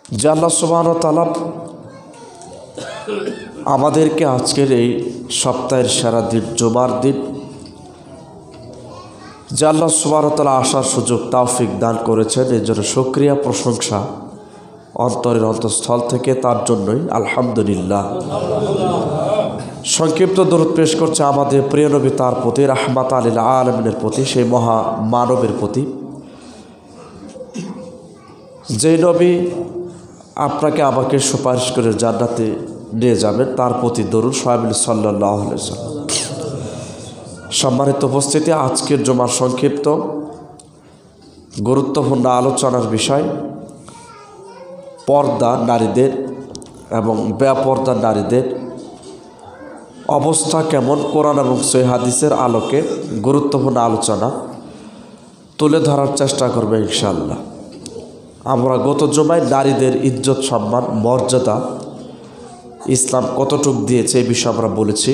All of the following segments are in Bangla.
যে আল্লাহ সুবহানাহু ওয়া তাআলা আমাদেরকে আজকের এই সপ্তাহের সেরা দিন জুমার দিন যে আল্লাহ সুবহানাহু ওয়া তাআলা আসার সুযোগ তৌফিক দান করেছেন, এর জন্য শুকরিয়া প্রশংসা অন্তরের অন্তঃস্থল থেকে তার জন্যই আলহামদুলিল্লাহ। সংক্ষিপ্ত দরুদ পেশ করছে আমাদের প্রিয় নবী তার প্রতি, রাহমাতাল লিল আলামিনের প্রতি, সেই মহা মানবের প্রতি, যে নবী আপনাকে আমাকে সুপারিশ করে জান্নাতে নিয়ে যাবেন, তার প্রতি দরুদ সাল্লাল্লাহু আলাইহি ওয়াসাল্লাম। সম্মানিত উপস্থিতি, আজকের জুমার সংক্ষিপ্ত গুরুত্বপূর্ণ আলোচনার বিষয় পর্দা নারীদের এবং বেপর্দা নারীদের অবস্থা কেমন, কোরআন এবং সহিহ হাদিসের আলোকে গুরুত্বপূর্ণ আলোচনা তুলে ধরার চেষ্টা করবে ইনশাআল্লাহ। আমরা গত জুমায় নারীদের ইজ্জত, সম্মান, মর্যাদা ইসলাম কতটুকু দিয়েছে এই বিষয়ে আমরা বলেছি।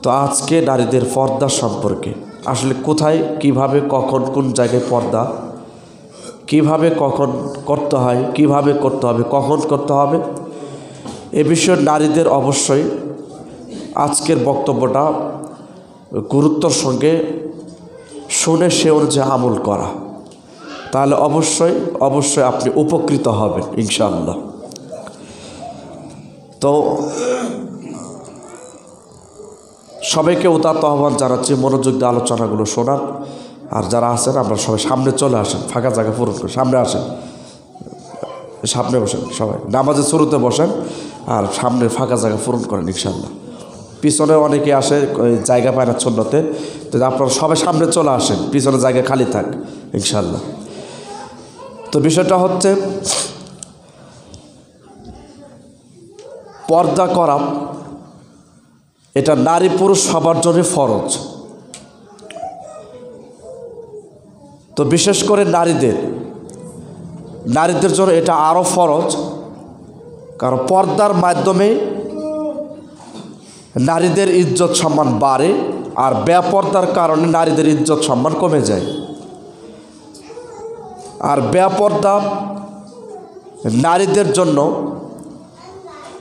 তো আজকে নারীদের পর্দা সম্পর্কে, আসলে কোথায়, কিভাবে, কখন, কোন জায়গায় পর্দা, কিভাবে কখন করতে হয়, কিভাবে করতে হবে, কখন করতে হবে, এ বিষয়ে নারীদের অবশ্যই আজকের বক্তব্যটা গুরুত্বর সঙ্গে শুনে সে অনুযায়ী আমল করা, তাহলে অবশ্যই অবশ্যই আপনি উপকৃত হবেন ইনশাআল্লাহ। তো সবাইকে উদাত্ত আহ্বান জানাচ্ছি মনোযোগ দিয়ে আলোচনাগুলো শোনার। আর যারা আছেন আমরা সবাই সামনে চলে আসেন, ফাঁকা জায়গা পূরণ করে সামনে আসেন, সামনে বসেন, সবাই নামাজের শুরুতে বসেন আর সামনে ফাঁকা জায়গা পূরণ করেন ইনশাআল্লাহ। পিছনে অনেকে আসে জায়গা পায় না সুন্নতে, তো আপনারা সবাই সামনে চলে আসেন, পিছনে জায়গা খালি থাক ইনশাআল্লাহ। তো বিষয়টা হচ্ছে পর্দা করা, এটা নারী পুরুষ সবার জন্য ফরজ। তো বিশেষ করে নারীদের জন্য এটা আরও ফরজ, কারণ পর্দার মাধ্যমে নারীদের ইজ্জত সম্মান বাড়ে, আর বেপর্দার কারণে নারীদের ইজ্জত সম্মান কমে যায়। আর বেপর্দা নারীদের জন্য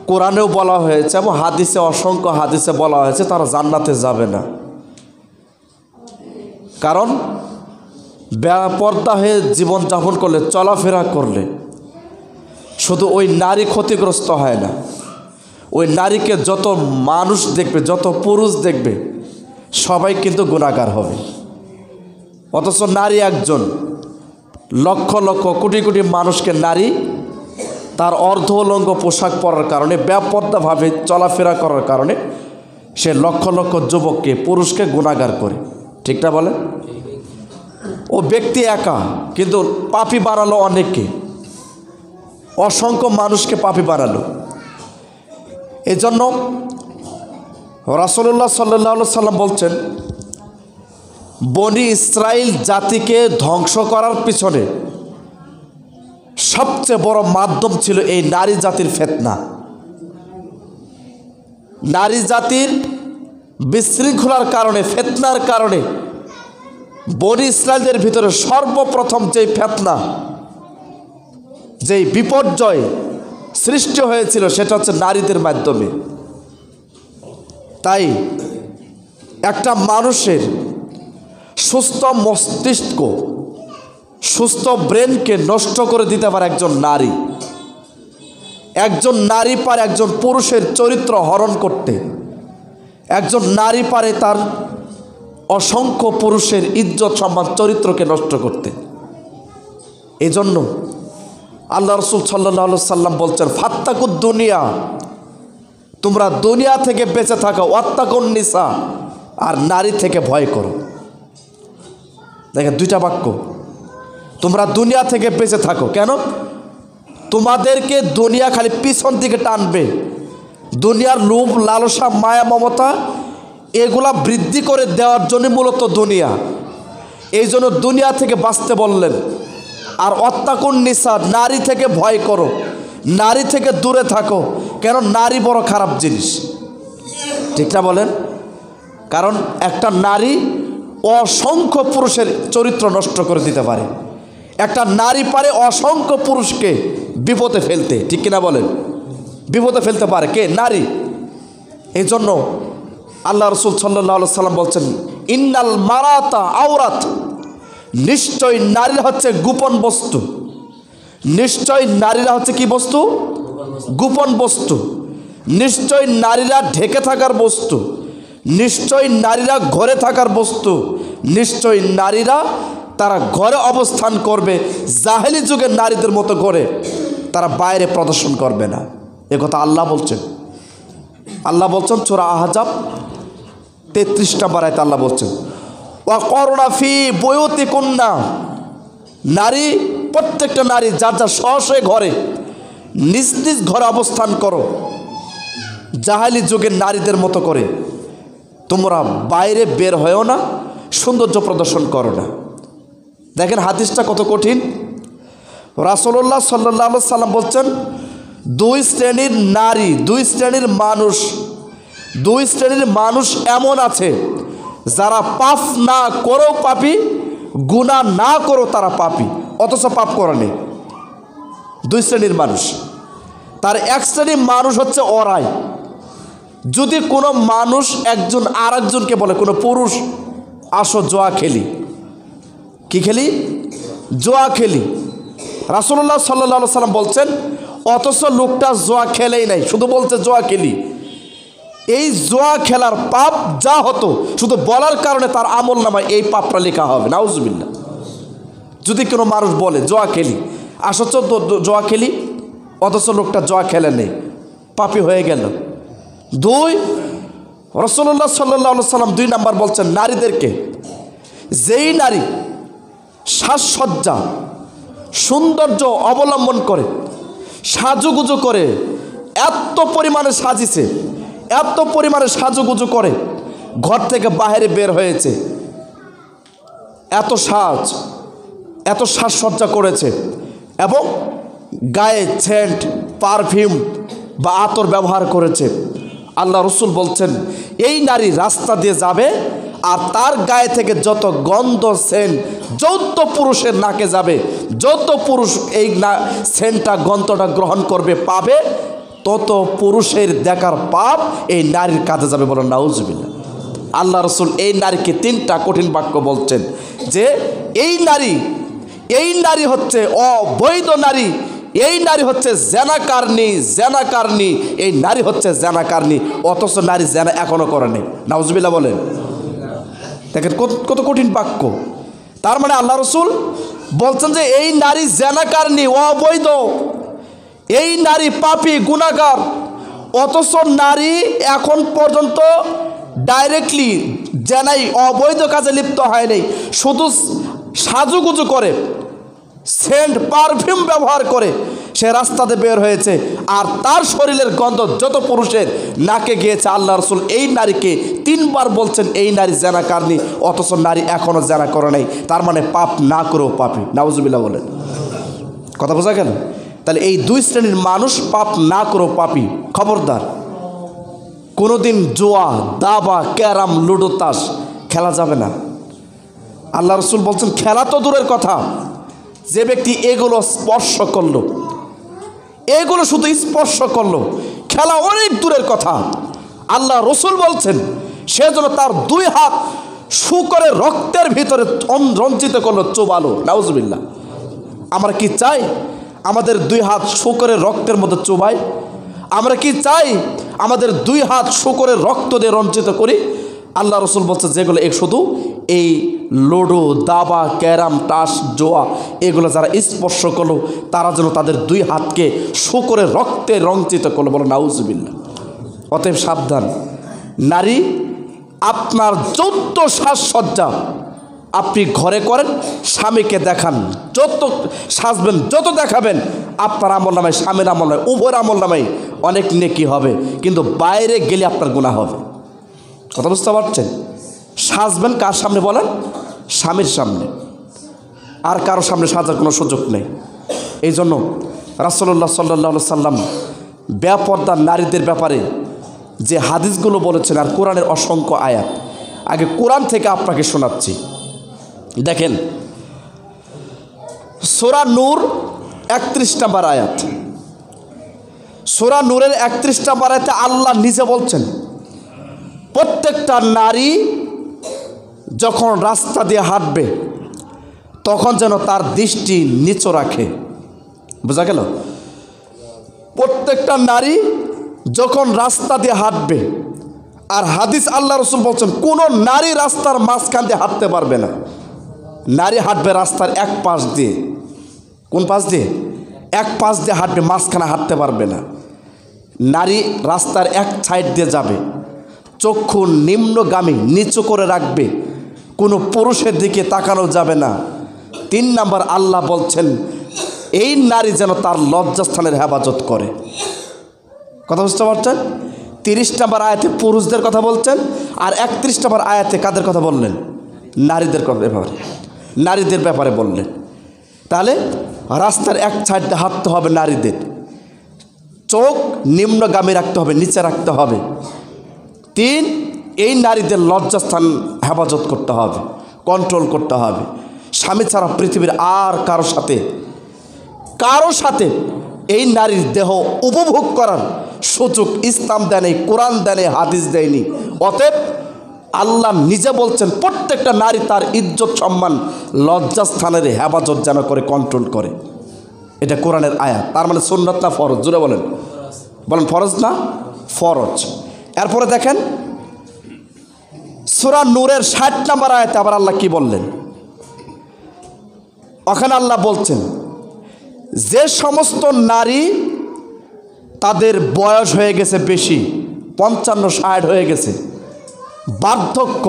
কোরআনেও বলা হয়েছে এবং হাদিসে, অসংখ্য হাদিসে বলা হয়েছে তারা জান্নাতে যাবে না। কারণ বেপর্দা হয়ে জীবনযাপন করলে, চলাফেরা করলে শুধু ওই নারী ক্ষতিগ্রস্ত হয় না, ওই নারীকে যত মানুষ দেখবে, যত পুরুষ দেখবে, সবাই কিন্তু গুনাহগার হবে। অথচ নারী একজন, লক্ষ লক্ষ কোটি কোটি মানুষকে নারী তার অর্ধ উলঙ্গ পোশাক পরার কারণে, বেপর্দাভাবে চলাফেরা করার কারণে সে লক্ষ লক্ষ যুবককে, পুরুষকে গুনাহগার করে। ঠিক না বলে? ও ব্যক্তি একা, কিন্তু পাপী বানালো অনেককে, অসংখ্য মানুষকে পাপী বানালো। এজন্য রাসূলুল্লাহ সাল্লাল্লাহু আলাইহি সাল্লাম বলছেন, বনি ইসরাইল জাতিকে ধ্বংস করার পিছনে সবচেয়ে বড় মাধ্যম ছিল এই নারী জাতির ফিতনা। নারী জাতির বিশৃঙ্খলার কারণে, ফিতনার কারণে বনি ইসরাইলদের ভিতরে সর্বপ্রথম যেই ফিতনা, যেই বিপর্যয় সৃষ্টি হয়েছিল, সেটা হচ্ছে নারীদের মাধ্যমে। তাই একটা মানুষের সুস্থ মস্তিষ্ক, সুস্থ ব্রেনকে নষ্ট করে দিতে পারে একজন নারী। একজন নারী পারে একজন পুরুষের চরিত্র হরণ করতে, একজন নারী পারে তার অসংখ্য পুরুষের ইজ্জত, সম্মান, চরিত্রকে নষ্ট করতে। এজন্য আল্লাহ রাসূল সাল্লাল্লাহু আলাইহি সাল্লাম বলছেন, ফাত্তাকুদ দুনিয়া, তোমরা দুনিয়া থেকে বেঁচে থাকো, ওয়াত্তাকুন নিসা, আর নারী থেকে ভয় করো। দেখেন দুইটা বাক্য, তোমরা দুনিয়া থেকে বেঁচে থাকো। কেন? তোমাদেরকে দুনিয়া খালি পিছন দিকে টানবে, দুনিয়ার লোভ, লালসা, মায়া, মমতা এগুলা বৃদ্ধি করে দেওয়ার জন্য মূলত দুনিয়া। এই জন্য দুনিয়া থেকে বাঁচতে বললেন। আর ওয়াত্তাকুন নিসা, নারী থেকে ভয় করো, নারী থেকে দূরে থাকো। কেন? নারী বড় খারাপ জিনিস। ঠিক না বলেন? কারণ একটা নারী অসংখ্য পুরুষের চরিত্র নষ্ট করে দিতে পারে। একটা নারী পারে অসংখ্য পুরুষকে বিপদে ফেলতে, ঠিক কিনা বলেন? বিপদে ফেলতে পারে কে? নারী। এই জন্য আল্লাহ রসুল সাল্লাল্লাহু আলাইহি সাল্লাম বলছেন, ইন্নাল মারাতা আওরাত, নিশ্চয় নারীরা হচ্ছে গোপন বস্তু। নিশ্চয় নারীরা হচ্ছে কি বস্তু? গোপন বস্তু। নিশ্চয় নারীরা ঢেকে থাকার বস্তু। নিশ্চয় নারীরা ঘরে থাকার বস্তু। নিশ্চয় নারীরা তারা ঘরে অবস্থান করবে, জাহেলি যুগের নারীদের মতো করে তারা বাইরে প্রদর্শন করবে না। এ কথা আল্লাহ বলছেন। আল্লাহ বলছেন সূরা আহজাব 33 নম্বর আয়াতে আল্লাহ বলছেন, ওয়া করনা ফি বুয়ুতিকুন্না, নারী, প্রত্যেকটা নারী যার যার স্ব ঘরে, নিজ নিজ ঘরে অবস্থান করো, জাহেলি যুগের নারীদের মতো করে তোমরা বাইরে বের হয়েও না, সৌন্দর্য প্রদর্শন করো না। দেখেন হাদিসটা কত কঠিন। রাসূলুল্লাহ সাল্লাল্লাহু আলাইহি সাল্লাম বলছেন, দুই শ্রেণীর নারী, দুই শ্রেণীর মানুষ, দুই শ্রেণীর মানুষ এমন আছে যারা পাপ না করেও পাপী, গুনাহ না করো তারা পাপী, অথচ পাপ করে নেই। দুই শ্রেণীর মানুষ। তার এক শ্রেণীর মানুষ হচ্ছে ওরাই, যদি কোনো মানুষ একজন আর একজনকে বলে, কোনো পুরুষ, আসো জোয়া খেলি, কি খেলি? জোয়া খেলি। রাসূলুল্লাহ সাল্লাল্লাহু আলাইহি সাল্লাম বলছেন, অথচ লোকটা জোয়া খেলেই নাই, শুধু বলছে জোয়া খেলি। এই জোয়া খেলার পাপ যা হতো, শুধু বলার কারণে তার আমল নামায় এই পাপটা লেখা হবে, নাউজুবিল্লাহ। যদি কোনো মানুষ বলে জোয়া খেলি, আসছ জোয়া খেলি, অথচ লোকটা জোয়া খেলে নেই, পাপী হয়ে গেল। দুই, রাসূলুল্লাহ সাল্লাল্লাহু আলাইহি সাল্লাম 2 নাম্বার বলছেন নারীদেরকে, যেই নারী সাজসজ্জা সৌন্দর্য অবলম্বন করে, সাজুগুজু করে, এত পরিমাণে সাজিছে, এত পরিমাণে সাজুগুজু করে, ঘর থেকে বাইরে বের হয়েছে, এত সাজসজ্জা করেছে এবং গায়ে সেন্ট, পারফিউম বা আতর ব্যবহার করেছে, আল্লাহ রসুল বলছেন এই নারী রাস্তা দিয়ে যাবে আর তার গায়ে থেকে যত গন্ধ সেন্ট যত পুরুষের নাকে যাবে, যত পুরুষ এই সেন্টটা গন্ধটা গ্রহণ করবে, পাবে, তত পুরুষের দেখার পাপ এই নারীর কাঁধে যাবে, বলেন নাউজুবিল্লাহ। আল্লাহ রসুল এই নারীকে 3টা কঠিন বাক্য বলছেন যে এই নারী হচ্ছে অবৈধ নারী, এই নারী হচ্ছে জেনাকারনী, এই নারী হচ্ছে জেনাকারনী, অথচ নারী জেনা এখনো করেনি, নাউজুবিল্লাহ বলেন। দেখেন কত কঠিন বাক্য। তার মানে আল্লাহ রসুল বলছেন যে এই নারী জেনাকারনী, অবৈধ, এই নারী পাপী, গুনাহগার, অথচ নারী এখন পর্যন্ত ডাইরেক্টলি জেনাই অবৈধ কাজে লিপ্ত হয় নাই, শুধু সাজুগুজু করে, সেন্ট পারফিউম ব্যবহার করে সে রাস্তাতে বের হয়েছে, আর তার শরীরের গন্ধ যত পুরুষের নাকে গিয়েছে। আল্লাহ রসুল এই নারীকে 3 বার বলছেন এই নারী জেনাকারনী, অথচ নারী এখনও জেনা করে নাই, তার মানে পাপ না করেও পাপী, নাউজুবিল্লাহ বলেন। কথা বোঝা গেল? তাহলে এই 2 শ্রেণীর মানুষ পাপ না করেও পাপী। খবরদার, কোনোদিন জোয়া, দাবা, ক্যারাম, লুডো, তাস খেলা যাবে না। আল্লাহ রসুল বলছেন খেলা তো দূরের কথা, যে ব্যক্তি এগুলো স্পর্শ করলো, এগুলো শুধু স্পর্শ করলো, খেলা অনেক দূরের কথা। আল্লাহ রসুল বলছেন সেজন্য তার 2 হাত শুকরের রক্তের ভিতরে রঞ্জিত করলো, চোবালো, নাউজুবিল্লাহ। আমরা কি চাই আমাদের 2 হাত শুকরের রক্তের মতো চোবাই? আমরা কি চাই আমাদের 2 হাত শুকরের রক্ত দিয়ে রঞ্জিত করি? আল্লাহ রসুল বলছে যেগুলো শুধু এই লুডো, দাবা, ক্যারাম, তাস, জোয়া এগুলো যারা স্পর্শ করলো তারা যেন তাদের 2 হাতকে শুকরের রক্তে রঞ্জিত করলো, বলো নাউজুবিল্লাহ। অতএব সাবধান, নারী, আপনার যত সাজসজ্জা আপনি ঘরে করেন, স্বামীকে দেখান, যত সাজবেন, যত দেখাবেন, আপনার আমল নামায়, স্বামীর আমল নামায়, উভয়ের আমল নামায় অনেক নেকি হবে, কিন্তু বাইরে গেলে আপনার গুনাহ হবে। কথা বুঝতে পারছেন? সাজবেন কার সামনে বলেন? স্বামীর সামনে, আর কারো সামনে সাজার কোনো সুযোগ নেই। এই জন্য রাসূলুল্লাহ সাল্লাল্লাহু আলাইহি সাল্লাম বেপর্দা নারীদের ব্যাপারে যে হাদিসগুলো বলেছেন, আর কোরআনের অসংখ্য আয়াত, আগে কোরআন থেকে আপনাকে শোনাচ্ছি। দেখেন, সূরা নূর 31 নম্বর আয়াত। সূরা নূরের 31 নম্বর আয়াতে আল্লাহ নিজে বলছেন, প্রত্যেকটা নারী যখন রাস্তা দিয়ে হাঁটবে তখন যেন তার দৃষ্টি নিচু রাখে। বোঝা গেল? প্রত্যেকটা নারী যখন রাস্তা দিয়ে হাঁটবে, আর হাদিস আল্লাহ রসুল বলছেন কোনো নারী রাস্তার মাঝখান দিয়ে হাঁটতে পারবে না। নারী হাঁটবে রাস্তার এক পাশ দিয়ে। কোন পাশ দিয়ে? এক পাশ দিয়ে হাঁটবে, মাঝখানে হাঁটতে পারবে না। নারী রাস্তার এক সাইড দিয়ে যাবে, চক্ষু নিম্নগামী নিচু করে রাখবে, কোনো পুরুষের দিকে তাকানো যাবে না। 3 নম্বর আল্লাহ বলছেন এই নারী যেন তার লজ্জাস্থানের হেফাজত করে। কথা বুঝতে পারছেন? 30 নম্বর আয়াতে পুরুষদের কথা বলছেন, আর 31 নম্বর আয়াতে কাদের কথা বললেন? নারীদের ব্যাপারে, নারীদের ব্যাপারে বললেন। তাহলে রাস্তার এক সাইডে হাঁটতে হবে নারীদের, চোখ নিম্নগামী রাখতে হবে, নিচে রাখতে হবে। 3, এই নারীদের লজ্জাস্থান হেফাজত করতে হবে, কন্ট্রোল করতে হবে। স্বামী ছাড়া পৃথিবীর আর কারো সাথে এই নারীর দেহ উপভোগ করার সুযোগ ইসলাম দেয়নি, কোরআন দেয়নি, হাদিস দেয়নি। অতএব আল্লাহ নিজে বলছেন প্রত্যেকটা নারী তার ইজ্জত সম্মান লজ্জাস্থানের হেফাজত যেন করে, কন্ট্রোল করে। এটা কোরআনের আয়াত। তার মানে সুন্নাত না ফরজ? জোরে বলেন, বলেন ফরজ না ফরজ? এরপরে দেখেন সূরা নূরের 60 নম্বর আয়াতে আবার আল্লাহ কি বললেন? ওখানে আল্লাহ বলছেন যে সমস্ত নারী তাদের বয়স হয়ে গেছে বেশি, 55-60 হয়ে গেছে, বার্ধক্য,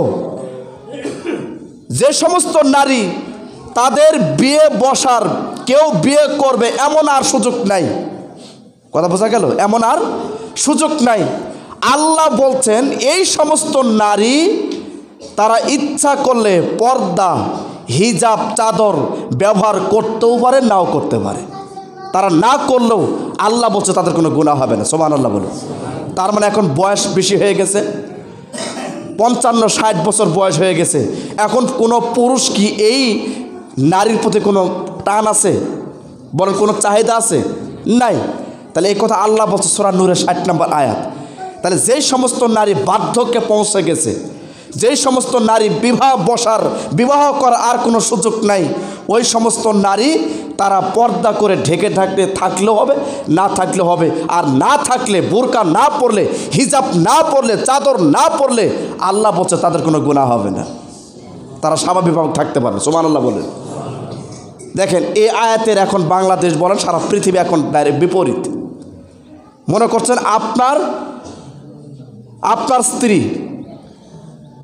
যে সমস্ত নারী তাদের বিয়ে বসার, কেউ বিয়ে করবে এমন আর সুযোগ নাই। কথা বোঝা গেল? এমন আর সুযোগ নাই। আল্লাহ বলছেন এই সমস্ত নারী তারা ইচ্ছা করলে পর্দা, হিজাব, চাদর ব্যবহার করতেও পারে, নাও করতে পারে। তারা না করলেও আল্লাহ বলছে তাদের কোনো গুনাহ হবে না। সুবহানাল্লাহ বলে। তার মানে এখন বয়স বেশি হয়ে গেছে, 55-60 বছর বয়স হয়ে গেছে, এখন কোনো পুরুষ কি এই নারীর প্রতি কোনো টান আছে? বলেন, কোনো চাহিদা আছে? নাই। তাহলে এই কথা আল্লাহ বলছে সূরা নূরের 60 নম্বর আয়াত। তাহলে যেই সমস্ত নারী বার্ধক্যে পৌঁছে গেছে, যেই সমস্ত নারী বিবাহ করার আর কোনো সুযোগ নাই, ওই সমস্ত নারী তারা পর্দা করে ঢেকে ঢাকতে থাকলেও হবে, না থাকলে হবে। আর না থাকলে, বোরকা না পরলে, হিজাব না পরলে, চাদর না পরলে আল্লাহ বলছে তাদের কোনো গুনাহ হবে না, তারা স্বাভাবিকভাবে থাকতে পারবে। সুবহানাল্লাহ বলেন। দেখেন এই আয়াতের এখন বাংলাদেশ বলেন সারা পৃথিবী এখন ডাইরেক্ট বিপরীত। মনে করছেন আপনার স্ত্রী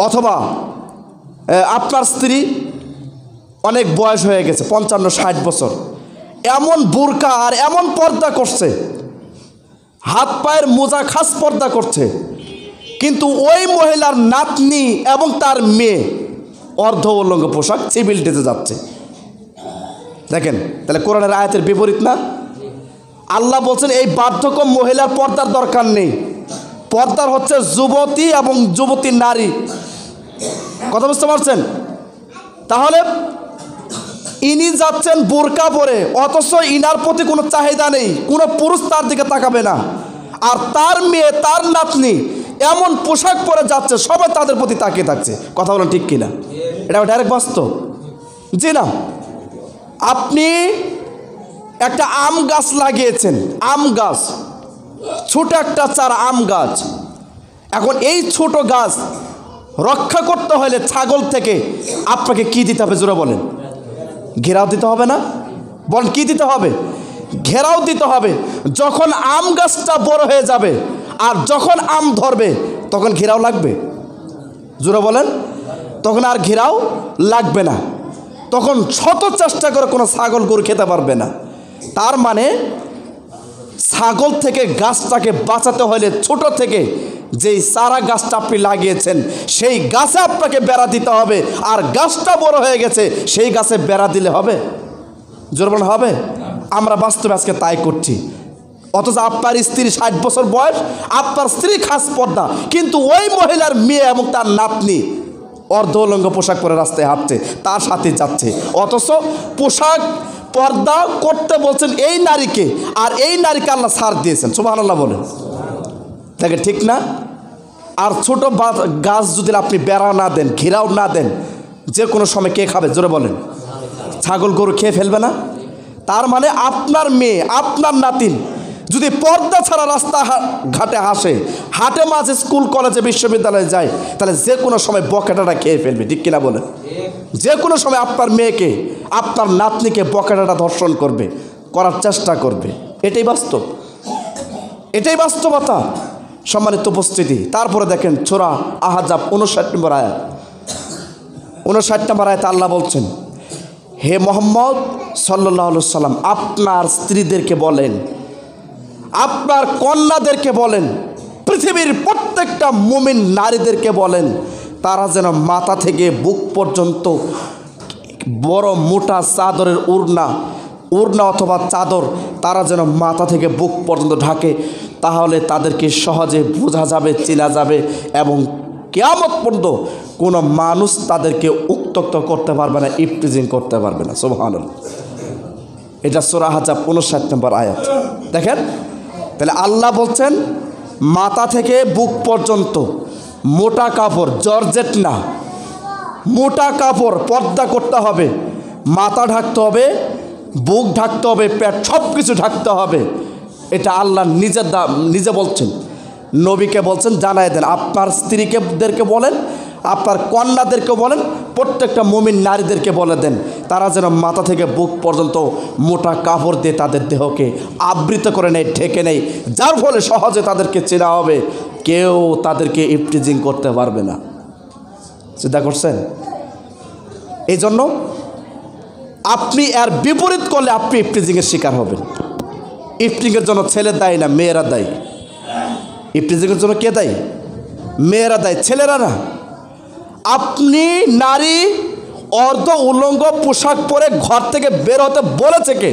অথবা আপনার স্ত্রী অনেক বয়স হয়ে গেছে, 55-60 বছর, এমন বোরকা আর এমন পর্দা করছে, হাত পায়ের মোজা খাস পর্দা করছে, কিন্তু ওই মহিলার নাতনি এবং তার মেয়ে অর্ধ উলঙ্গ পোশাক সিভিল ড্রেসে যাচ্ছে। দেখেন তাহলে কোরআনের আয়াতের বিপরীত না? আল্লাহ বলছেন এই বার্ধক্য মহিলার পর্দার দরকার নেই, পর্দার হচ্ছে যুবতী এবং যুবতী নারী। কথা বুঝতে পারছেন? তাহলে ইনি যাচ্ছেন বোরকা পরে, অথচ ইনার প্রতি কোনো চাহিদা নেই, কোনো পুরুষ তার দিকে তাকাবে না, আর তার মেয়ে, তার নাতনি এমন পোশাক পরে যাচ্ছে, সবাই তাদের প্রতি তাকিয়ে থাকছে। কথা বলেন ঠিক কিনা? এটা ডাইরেক্ট বাস্তব। জি না? আপনি একটা আম গাছ লাগিয়েছেন, আম গাছ, ছোট একটা চারা আম গাছ। এখন এই ছোট গাছ রক্ষা করতে হলে ছাগল থেকে আপনাকে কি দিতে হবে? জোরে বলেন। ঘেরাও দিতে হবে না? বলেন কি দিতে হবে? ঘেরাও দিতে হবে। যখন আম গাছটা বড় হয়ে যাবে আর যখন আম ধরবে তখন ঘেরাও লাগবে? জোরে বলেন। তখন আর ঘেরাও লাগবে না, তখন শত চেষ্টা করে কোনো ছাগল গরু খেতে পারবে না। তার মানে ছাগল থেকে গাছটাকে বাঁচাতে হলে ছোট থেকে যেই চারা গাছটা আপনি লাগিয়েছেন সেই গাছে আপনাকে বেড়া দিতে হবে, আর গাছটা বড় হয়ে গেছে সেই গাছে বেড়া দিলে হবে? জোর বলেন হবে? আমরা বাস্তবে আজকে তাই করছি। অথচ আপনার স্ত্রী 60 বছর বয়স, আপনার স্ত্রী খাস পর্দা, কিন্তু ওই মহিলার মেয়ে এবং তার নাতনি অর্ধ উলঙ্গ পোশাক পরে রাস্তায় হাঁটছে, তার সাথে যাচ্ছে, অথচ পোশাক পর্দা করতে বলছেন এই নারীকে, আর এই নারীকে আল্লাহ ছাড় দিয়েছেন। সুবহানাল্লাহ বলেন, দেখেন ঠিক না? আর ছোট গাছ যদি আপনি বেড়া না দেন, ঘেরাও না দেন, যে কোনো সময় কে খাবে? জোরে বলেন। ছাগল গরু খেয়ে ফেলবে না? তার মানে আপনার মেয়ে, আপনার নাতিন যদি পর্দা ছাড়া রাস্তা ঘাটে হাসে, হাটে মাঝে স্কুল কলেজে বিশ্ববিদ্যালয়ে যায়, তাহলে যে কোনো সময় বকেটাটা খেয়ে ফেলবে, ঠিক কিনা বলেন? যে কোনো সময় আপনার মেয়েকে, আপনার নাতনিকে বকেটাটা ধর্ষণ করবে, করার চেষ্টা করবে। এটাই বাস্তব, এটাই বাস্তবতা। সম্মানিত উপস্থিতি, তারপরে দেখেন সূরা আহজাব 59 নম্বর আয়াত। 59 নম্বর আয়াতে আল্লাহ বলছেন, হে মুহাম্মদ সাল্লাল্লাহু আলাইহি সাল্লাম, আপনার স্ত্রীদেরকে বলেন, আপনার কন্যাদেরকে বলেন, পৃথিবীর প্রত্যেকটা মুমিন নারীদেরকে বলেন, তারা যেন মাথা থেকে বুক পর্যন্ত বড় মোটা চাদরের উড়না অথবা চাদর তারা যেন মাথা থেকে বুক পর্যন্ত ঢাকে, তাহলে তাদেরকে সহজে বোঝা যাবে, চেনা যাবে, এবং কিয়ামত পর্যন্ত কোনো মানুষ তাদেরকে উত্ত্যক্ত করতে পারবে না, ইফটিজিং করতে পারবে না। সুবহানাল্লাহ। এটা সূরা আহজাব 59 নম্বর আয়াত। দেখেন, তাহলে আল্লাহ বলছেন মাথা থেকে বুক পর্যন্ত মোটা কাপড়, জর্জেট না, মোটা কাপড় পর্দা করতে হবে, মাথা ঢাকতে হবে, বুক ঢাকতে হবে, পেট সব কিছু ঢাকতে হবে। এটা আল্লাহ নিজে বলছেন, নবীকে বলছেন জানাই দেন, আপনার স্ত্রীদেরকে বলেন, আপনার কন্যাদেরকে বলেন, প্রত্যেকটা মুমিন নারীদেরকে বলে দেন, তারা যেন মাথা থেকে বুক পর্যন্ত মোটা কাপড় দিয়ে তাদের দেহকে আবৃত করে নেয়, ঢেকে নেয়, যার ফলে সহজে তাদেরকে চেনা হবে, কেউ তাদেরকে ইফটিজিং করতে পারবে না। চিন্তা করছেন? এই জন্য আপনি এর বিপরীত করলে আপনি ইফটিজিংয়ের শিকার হবেন। ইফটিজিংয়ের জন্য ছেলে দায়ী না, মেয়েরা দায়ী। ইফটিজিংয়ের জন্য কে দায়ী? মেয়েরা দায়ী, ছেলেরা না। আপনি নারী অর্ধ উলঙ্গ পোশাক পরে ঘর থেকে বের হতে বলেছে কে?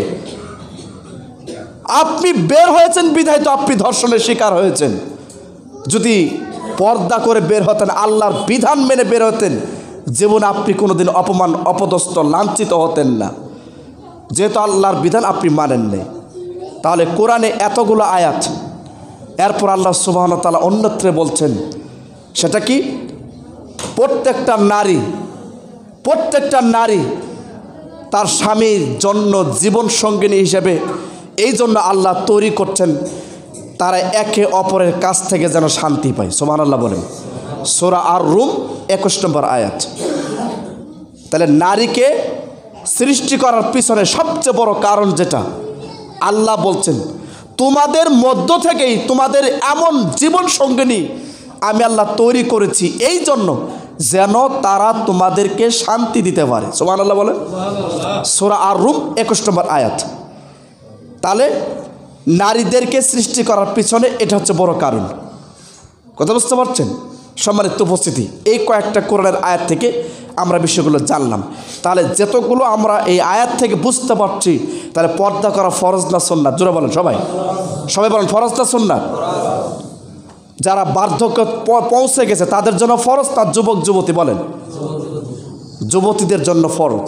আপনি বের হয়েছেন বিধায় তো আপনি ধর্ষণের শিকার হয়েছেন। যদি পর্দা করে বের হতেন, আল্লাহর বিধান মেনে বের হতেন, জীবনে আপনি কোনোদিন অপমান, অপদস্থ, লাঞ্ছিত হতেন না, যেহেতু আল্লাহর বিধান আপনি মানেন নাই। তাহলে কোরআনে এতগুলো আয়াত, এরপর আল্লাহ সুবহানাহু ওয়া তাআলা অন্যত্রে বলছেন, সেটা কি? প্রত্যেকটা নারী তার স্বামীর জন্য জীবন সঙ্গিনী হিসেবে এই জন্য আল্লাহ তৈরি করছেন, তারা একে অপরের কাছ থেকে যেন শান্তি পায়। সুবহানাল্লাহ বলেন। সূরা আর-রুম 21 নম্বর আয়াত। তাহলে নারীকে সৃষ্টি করার পিছনে সবচেয়ে বড় কারণ যেটা, আল্লাহ বলছেন তোমাদের মধ্য থেকেই তোমাদের এমন জীবন সঙ্গিনী আমি আল্লাহ তৈরি করেছি, এই জন্য যেন তারা তোমাদেরকে শান্তি দিতে পারে। সুবহানাল্লাহ বলেন। সূরা আর-রুম 21 নম্বর আয়াত। তাহলে নারীদেরকে সৃষ্টি করার পিছনে এটা হচ্ছে বড় কারণ। কথা বুঝতে পারছেন? সম্মানিত উপস্থিতি, এই কয়েকটা কোরআনের আয়াত থেকে আমরা বিষয়গুলো জানলাম। তাহলে যতগুলো আমরা এই আয়াত থেকে বুঝতে পারছি, তাহলে পর্দা করা ফরজ না সুন্নাত? জোরে বলেন সবাই বলেন, ফরজ না সুন্নাত? যারা বার্ধক্য পৌঁছে গেছে তাদের জন্য ফরজ, তার যুবক যুবতী বলেন, যুবতীদের জন্য ফরজ,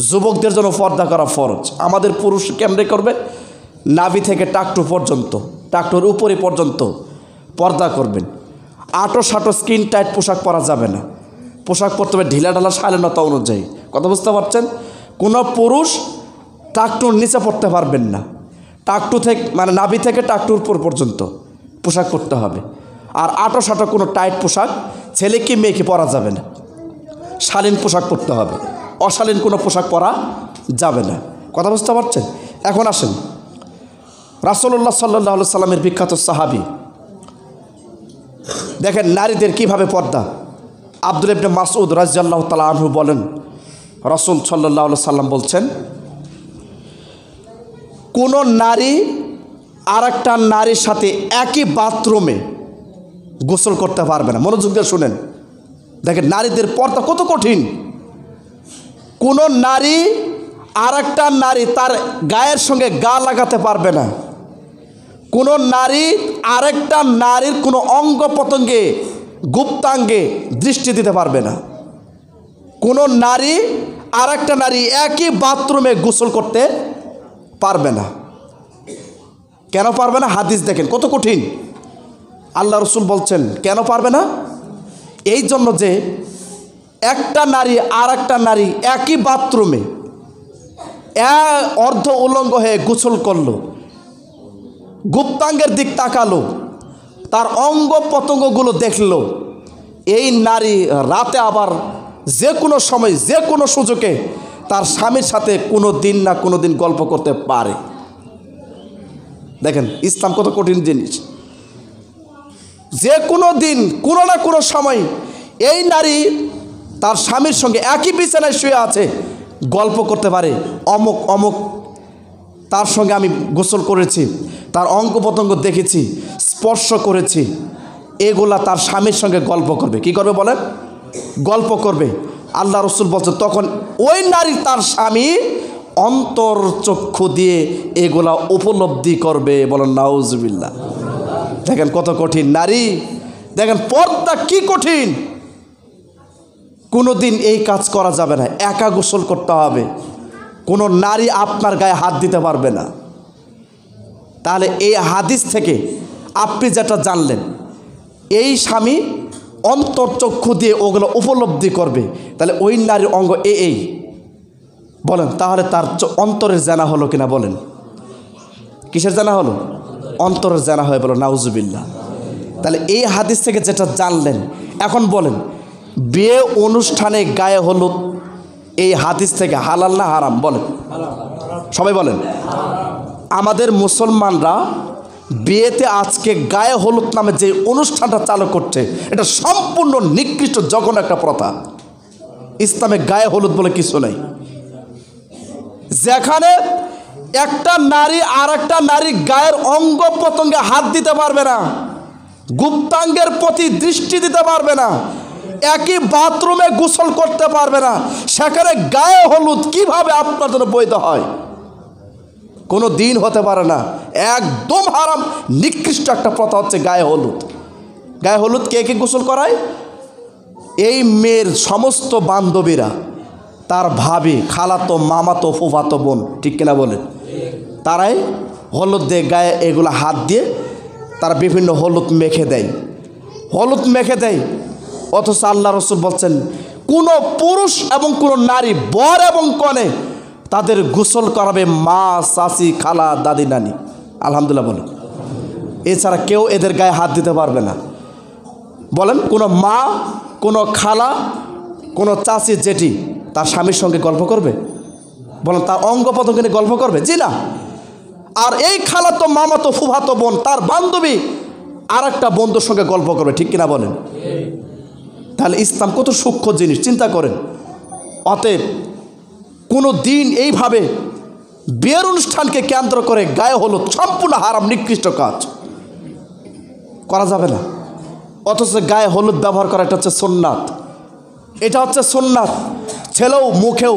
যুবকদের জন্য পর্দা করা ফরজ। আমাদের পুরুষ কেমনে করবে? নাভি থেকে টাকটু পর্যন্ত, টাকটুর উপরে পর্যন্ত পর্দা করবেন। আটো সাটো স্কিন টাইট পোশাক পরা যাবে না, পোশাক পরতে হবে ঢিলা ঢালা শালীনতা অনুযায়ী। কথা বুঝতে পারছেন? কোনো পুরুষ টাকটুর নিচে পড়তে পারবেন না, টাকটু থেকে মানে নাভি থেকে টাকটুর উপর পর্যন্ত পোশাক পরতে হবে। আর আটো সাটো কোনো টাইট পোশাক ছেলে কি মেয়েকে পরা যাবে না, শালীন পোশাক পরতে হবে, অশালীন কোনো পোশাক পরা যাবে না। কথা বুঝতে পারছেন? এখন আসেন রাসূলুল্লাহ সাল্লাল্লাহু আলাইহি সাল্লামের বিখ্যাত সাহাবী, দেখেন নারীদের কিভাবে পর্দা। আব্দুল্লাহ ইবনে মাসউদ রাদিয়াল্লাহু তাআলা আনহু বলেন, রাসূল সাল্লাল্লাহু আলাইহি সাল্লাম বলছেন, কোনো নারী আর একটা নারীর সাথে একই বাথরুমে গোসল করতে পারবে না। মনোযোগ দিয়ে শুনেন, দেখেন নারীদের পর্দা কত কঠিন। কোনো নারী আর একটা নারী তার গায়ের সঙ্গে গা লাগাতে পারবে না, কোনো নারী আরেকটা নারীর কোনো অঙ্গ প্রত্যঙ্গে গুপ্তাঙ্গে দৃষ্টি দিতে পারবে না। কোনো নারী আর একটা নারী একই বাথরুমে গোসল করতে পারবে না। কেন পারবে না? হাদিস দেখেন কত কঠিন। আল্লাহ রসুল বলছেন কেন পারবে না? এই জন্য যে একটা নারী আর একটা নারী একই বাথরুমে অর্ধ উলঙ্গ হয়ে গোসল করলো, গুপ্তাঙ্গের দিক তাকালো, তার অঙ্গ প্রত্যঙ্গগুলো দেখলো, এই নারী রাতে আবার যে কোনো সময় যে কোনো সুযোগে তার স্বামীর সাথে কোনো দিন না কোনো দিন গল্প করতে পারে। দেখেন ইসলাম কত কঠিন জিনিস। যে কোনো দিন কোনো না কোনো সময় এই নারী তার স্বামীর সঙ্গে একই বিছানায় শুয়ে আছে, গল্প করতে পারে, অমুক অমুক তার সঙ্গে আমি গোসল করেছি, তার অঙ্গ প্রত্যঙ্গ দেখেছি, স্পর্শ করেছি, এগুলা তার স্বামীর সঙ্গে গল্প করবে। কি করবে বলেন? গল্প করবে। আল্লাহ রসুল বলছেন তখন ওই নারী তার স্বামী অন্তর চক্ষু দিয়ে এগুলা উপলব্ধি করবে। বলেন নাউজুবিল্লাহ। দেখেন কত কঠিন নারী, দেখেন পর্দা কি কঠিন। কোনো দিন এই কাজ করা যাবে না, একা গোসল করতে হবে, কোনো নারী আপনার গায়ে হাত দিতে পারবে না। তাহলে এই হাদিস থেকে আপনি যেটা জানলেন, এই স্বামী অন্তর্চক্ষু দিয়ে ওগুলো উপলব্ধি করবে, তাহলে ওই নারীর অঙ্গ এই বলেন, তাহলে তার অন্তরের জানা হলো কিনা বলেন? কিসের জানা হলো? অন্তরের জানা হয়ে বলো নাউজুবিল্লাহ। তাহলে এই হাদিস থেকে যেটা জানলেন, এখন বলেন বিয়ে অনুষ্ঠানে গায়ে হলুদ এই হাদিস থেকে হালাল না হারাম? বলেন সবাই বলেন। আমাদের মুসলমানরা বিয়েতে আজকে গায়ে হলুদ নামে যে অনুষ্ঠানটা চালু করছে, এটা সম্পূর্ণ নিকৃষ্ট জঘন্য একটা প্রথা। ইসলামে গায়ে হলুদ বলে কিছু নেই। যেখানে একটা নারী আর একটা নারী গায়ের অঙ্গ প্রত্যঙ্গে হাত দিতে পারবে না, গুপ্তাঙ্গের প্রতি দৃষ্টি দিতে পারবে না, একই বাথরুমে গোসল করতে পারবে না, সেখানে গায়ে হলুদ কিভাবে আপনার জন্য বৈধ হয়? কোনো দিন হতে পারে না। একদম হারাম, নিকৃষ্ট একটা প্রথা হচ্ছে গায়ে হলুদ। গায়ে হলুদ কে কে গোসল করায়? এই মেয়ের সমস্ত বান্ধবীরা, তার ভাবি, খালাতো, মামাতো, ফুফাতো বোন, ঠিক কিনা বলেন? তারাই হলুদ দিয়ে গায়ে এগুলো হাত দিয়ে তারা বিভিন্ন হলুদ মেখে দেয়, হলুদ মেখে দেয়। অথচ আল্লাহ রসুল বলছেন কোনো পুরুষ এবং কোনো নারী, বর এবং কনে, তাদের গোসল করাবে মা, চাচি, খালা, দাদি, নানি। আলহামদুলিল্লাহ বলেন। এছাড়া কেউ এদের গায়ে হাত দিতে পারবে না। বলেন কোনো মা, কোনো খালা, কোনো চাচি, জেঠি তার স্বামীর সঙ্গে গল্প করবে? বলেন তার অঙ্গ প্রত্যঙ্গ নিয়ে গল্প করবে? জি না। আর এই খালাতো, মামাতো, ফুফাতো বোন, তার বান্ধবী আর একটা বন্ধুর সঙ্গে গল্প করবে, ঠিক কিনা বলেন? তাহলে ইসলাম কত সূক্ষ্ম জিনিস, চিন্তা করেন। অতএব কোনো দিন এইভাবে বিয়ের অনুষ্ঠানকে কেন্দ্র করে গায়ে হলুদ সম্পূর্ণ হারাম, নিকৃষ্ট কাজ করা যাবে না। অথচ গায়ে হলুদ ব্যবহার করা এটা হচ্ছে সুন্নাত, এটা হচ্ছে সুন্নাত। ছেলেও মুখেও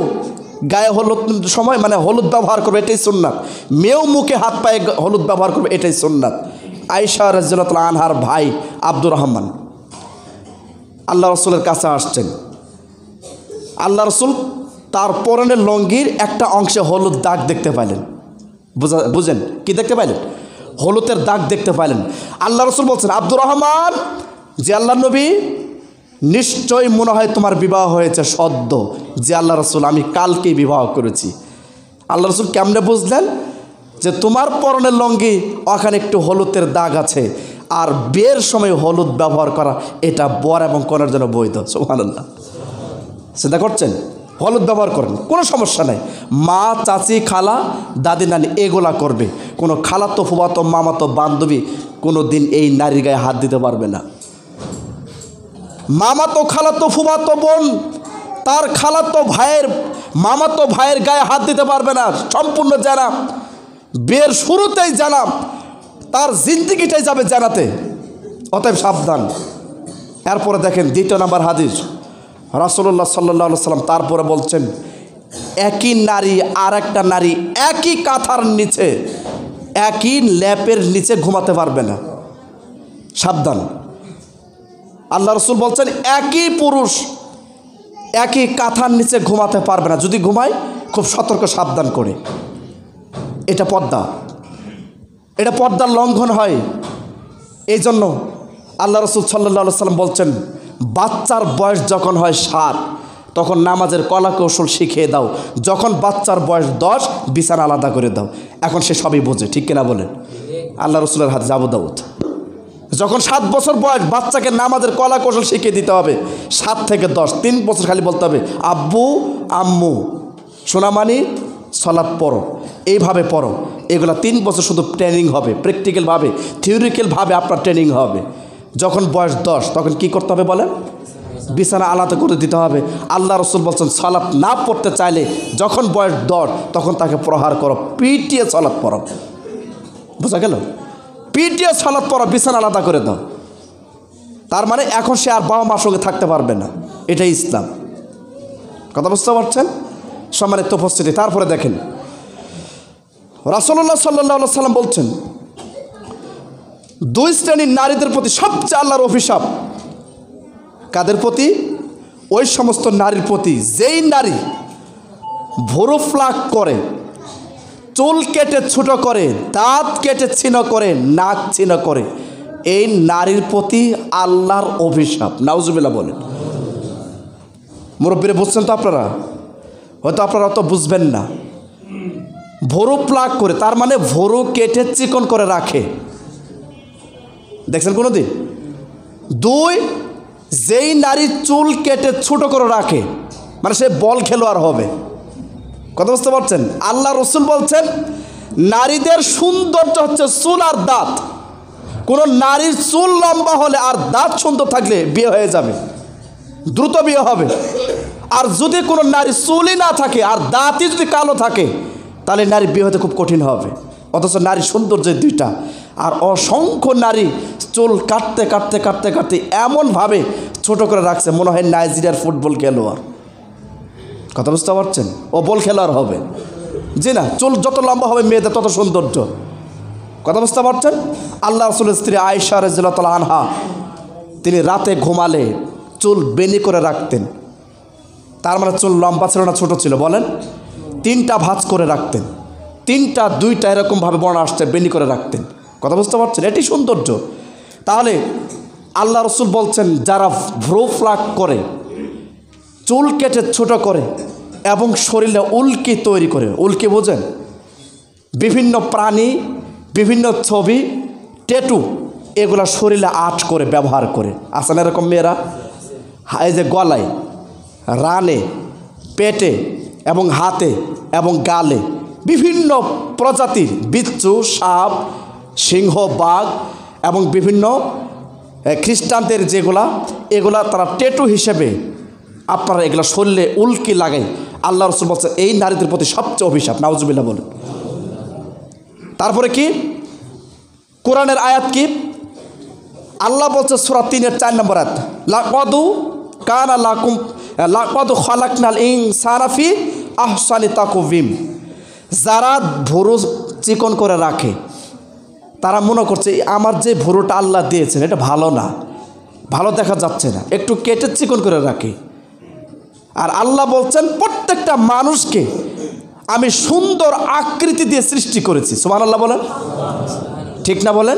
গায়ে হলুদ সময় মানে হলুদ ব্যবহার করবে, এটাই সুন্নাত। মেয়েও মুখে হাত পায়ে হলুদ ব্যবহার করবে, এটাই সুন্নাত। আয়েশা রাদিয়াল্লাহু আনহার ভাই আব্দুর রহমান আল্লাহ রসুলের কাছে আসছেন। আল্লাহ রসুল তার পরনের লঙ্গির একটা অংশে হলুদ দাগ দেখতে পাইলেন। বুঝেন কি দেখতে পাইলেন? হলুদের দাগ দেখতে পাইলেন। আল্লাহ রসুল বলছেন, আব্দুর রহমান, যে আল্লাহ নবী, নিশ্চয় মনে হয় তোমার বিবাহ হয়েছে সদ্য। যে আল্লাহ রসুল, আমি কালকেই বিবাহ করেছি। আল্লাহ রসুল কেমনে বুঝলেন? যে তোমার পরনের লঙ্গি ওখানে একটু হলুদের দাগ আছে, আর বিয়ের সময় হলুদ ব্যবহার করা এটা বর এবং কনের জন্য বৈধ। সুবহানাল্লাহ। চিন্তা করছেন? হলুদ ব্যবহার করেন, কোনো সমস্যা নাই। মা, চাচি, খালা, দাদি, নানি এগুলা করবে। কোনো খালাতো, ফুফাতো, মামাতো, বান্ধবী কোনো দিন এই নারীর গায়ে হাত দিতে পারবে না। মামাতো, খালাতো, ফুফাতো বোন তার খালাতো ভাইয়ের, মামাতো ভাইয়ের গায়ে হাত দিতে পারবে না। সম্পূর্ণ জানা, বিয়ের শুরুতেই জানা, তার জিন্দিগিটাই যাবে জানাতে। অতএব সাবধান। এরপরে দেখেন দ্বিতীয় নাম্বার হাদিস, রাসূলুল্লাহ সাল্লাল্লাহু আলাইহি সাল্লাম তারপরে বলছেন, একই নারী আর একটা নারী একই কাঁথার নিচে, একই ল্যাপের নিচে ঘুমাতে পারবে না। সাবধান। আল্লাহ রসুল বলছেন একই পুরুষ একই কাঁথার নিচে ঘুমাতে পারবে না, যদি ঘুমায় খুব সতর্ক সাবধান করে। এটা পর্দা, এটা পর্দার লঙ্ঘন হয়। এই জন্য আল্লাহ রসুল সাল্লাল্লাহু সাল্লাম বলছেন, বাচ্চার বয়স যখন হয় 7 তখন নামাজের কলা কৌশল শিখিয়ে দাও, যখন বাচ্চার বয়স 10 বিছানা আলাদা করে দাও। এখন সে সবই বোঝে, ঠিক কিনা বলেন? আল্লাহ রসুলের হাদিস আবু দাউদ। যখন 7 বছর বয়স বাচ্চাকে নামাজের কলা কৌশল শিখিয়ে দিতে হবে। 7 থেকে 10, 3 বছর খালি বলতে হবে আব্বু আম্মু সোনামানি সালাত পড়ো, এইভাবে পড়ো। এগুলো 3 বছর শুধু ট্রেনিং হবে, প্র্যাকটিক্যালভাবে থিওরিক্যালভাবে আপনার ট্রেনিং হবে। যখন বয়স 10 তখন কি করতে হবে বলেন? বিছানা আলাদা করে দিতে হবে। আল্লাহ রসুল বলছেন, সালাত না পড়তে চাইলে যখন বয়স 10 তখন তাকে প্রহার করো, পিটিয়ে সালাত পড়ো। বোঝা গেল? পিটিয়ে সালাত পড়ো, বিছানা আলাদা করে দাও। তার মানে এখন সে আর বাবা মার সঙ্গে থাকতে পারবে না। এটাই ইসলাম। কথা বুঝতে পারছেন? সম্মানিত উপস্থিতি, তারপরে দেখেন রাসূলুল্লাহ সাল্লাল্লাহু সাল্লাম বলছেন, 2 শ্রেণীর নারীদের প্রতি সবচেয়ে আল্লাহর অভিশাপ। কাদের প্রতি? ওই সমস্ত নারীর প্রতি যেই নারী ভুরু প্লাক করে, চুল কেটে ছোট করে, দাঁত কেটে ছিন্ন করে, নাক ছিন্ন করে, এই নারীর প্রতি আল্লাহর অভিশাপ। নাউজুবিল্লাহ বলেন। মুরব্বীরা বুঝছেন তো আপনারা? হয়তো আপনারা অত বুঝবেন না। ভুরু প্লাক করে তার মানে ভুরু কেটে চিকন করে রাখে, দেখছেন কোনো দিন? 2, যেই নারী চুল কেটে ছোট করে রাখে, মানে সে বল খেলোয়াড় হবে। কথা বুঝতে পারছেন? আল্লাহ রসুল বলছেন, নারীদের সৌন্দর্য হচ্ছে চুল আর দাঁত। কোনো নারীর চুল লম্বা হলে আর দাঁত সুন্দর থাকলে বিয়ে হয়ে যাবে, দ্রুত বিয়ে হবে। আর যদি কোনো নারী চুলই না থাকে আর দাঁতই যদি কালো থাকে, তাহলে নারী বিয়ে হতে খুব কঠিন হবে। অথচ নারী সৌন্দর্য 2টা। আর অসংখ্য নারী চুল কাটতে কাটতে কাটতে কাটতে এমনভাবে ছোট করে রাখছে, মনে হয় নাইজেরিয়ার ফুটবল খেলোয়াড়। কথা বুঝতে পারছেন? ও বল খেলোয়াড় হবে। জি না, চুল যত লম্বা হবে মেয়েদের তত সৌন্দর্য। কথা বুঝতে পারছেন? আল্লাহ রাসূলের স্ত্রী আয়েশা রাদিয়াল্লাহু আনহা, তিনি রাতে ঘুমালে চুল বেনি করে রাখতেন। তার মানে চুল লম্বা ছিল না ছোট ছিল বলেন? 3টা ভাঁজ করে রাখতেন, 3টা 2টা এরকমভাবে বর্ণনা আসছে, বেনি করে রাখতেন। কথা বুঝতে পারছেন? এটি সৌন্দর্য। তাহলে আল্লাহ রসুল বলছেন, যারা ভ্রু প্লাক করে, চুল কেটে ছোট করে এবং শরীরে উল্কি তৈরি করে, উল্কি বোঝেন? বিভিন্ন প্রাণী, বিভিন্ন ছবি, ট্যাটু, এগুলা শরীরে আর্ট করে ব্যবহার করে। আসেন এরকম মেয়েরা? এই যে গলায়, রানে, পেটে এবং হাতে এবং গালে বিভিন্ন প্রজাতির বিচ্ছু, সাপ, সিংহ, বাঘ এবং বিভিন্ন খ্রিস্টানদের এগুলা তারা ট্যাটু হিসেবে আপনারা এগুলো শরীরে উল্কি লাগাই। আল্লাহ রসুল বলছেন, এই নারীদের প্রতি সবচেয়ে অভিশাপ। নাউজুবিল্লাহ বলেন। তারপরে কি কোরআনের আয়াত কি? আল্লাহ বলছে সূরা 3-এর 4 নম্বর আয়াত, লাকাদ খালাকনাল ইনসানা ফি আহসানি তাকওয়িম। যারা ভুরু চিকন করে রাখে, তারা মনে করছে আমার যে ভুরুটা আল্লাহ দিয়েছেন এটা ভালো না, ভালো দেখা যাচ্ছে না, একটু কেটে চিকন করে রাখে। আর আল্লাহ বলছেন, প্রত্যেকটা মানুষকে আমি সুন্দর আকৃতি দিয়ে সৃষ্টি করেছি। সুবহানাল্লাহ বলেন, ঠিক না বলেন?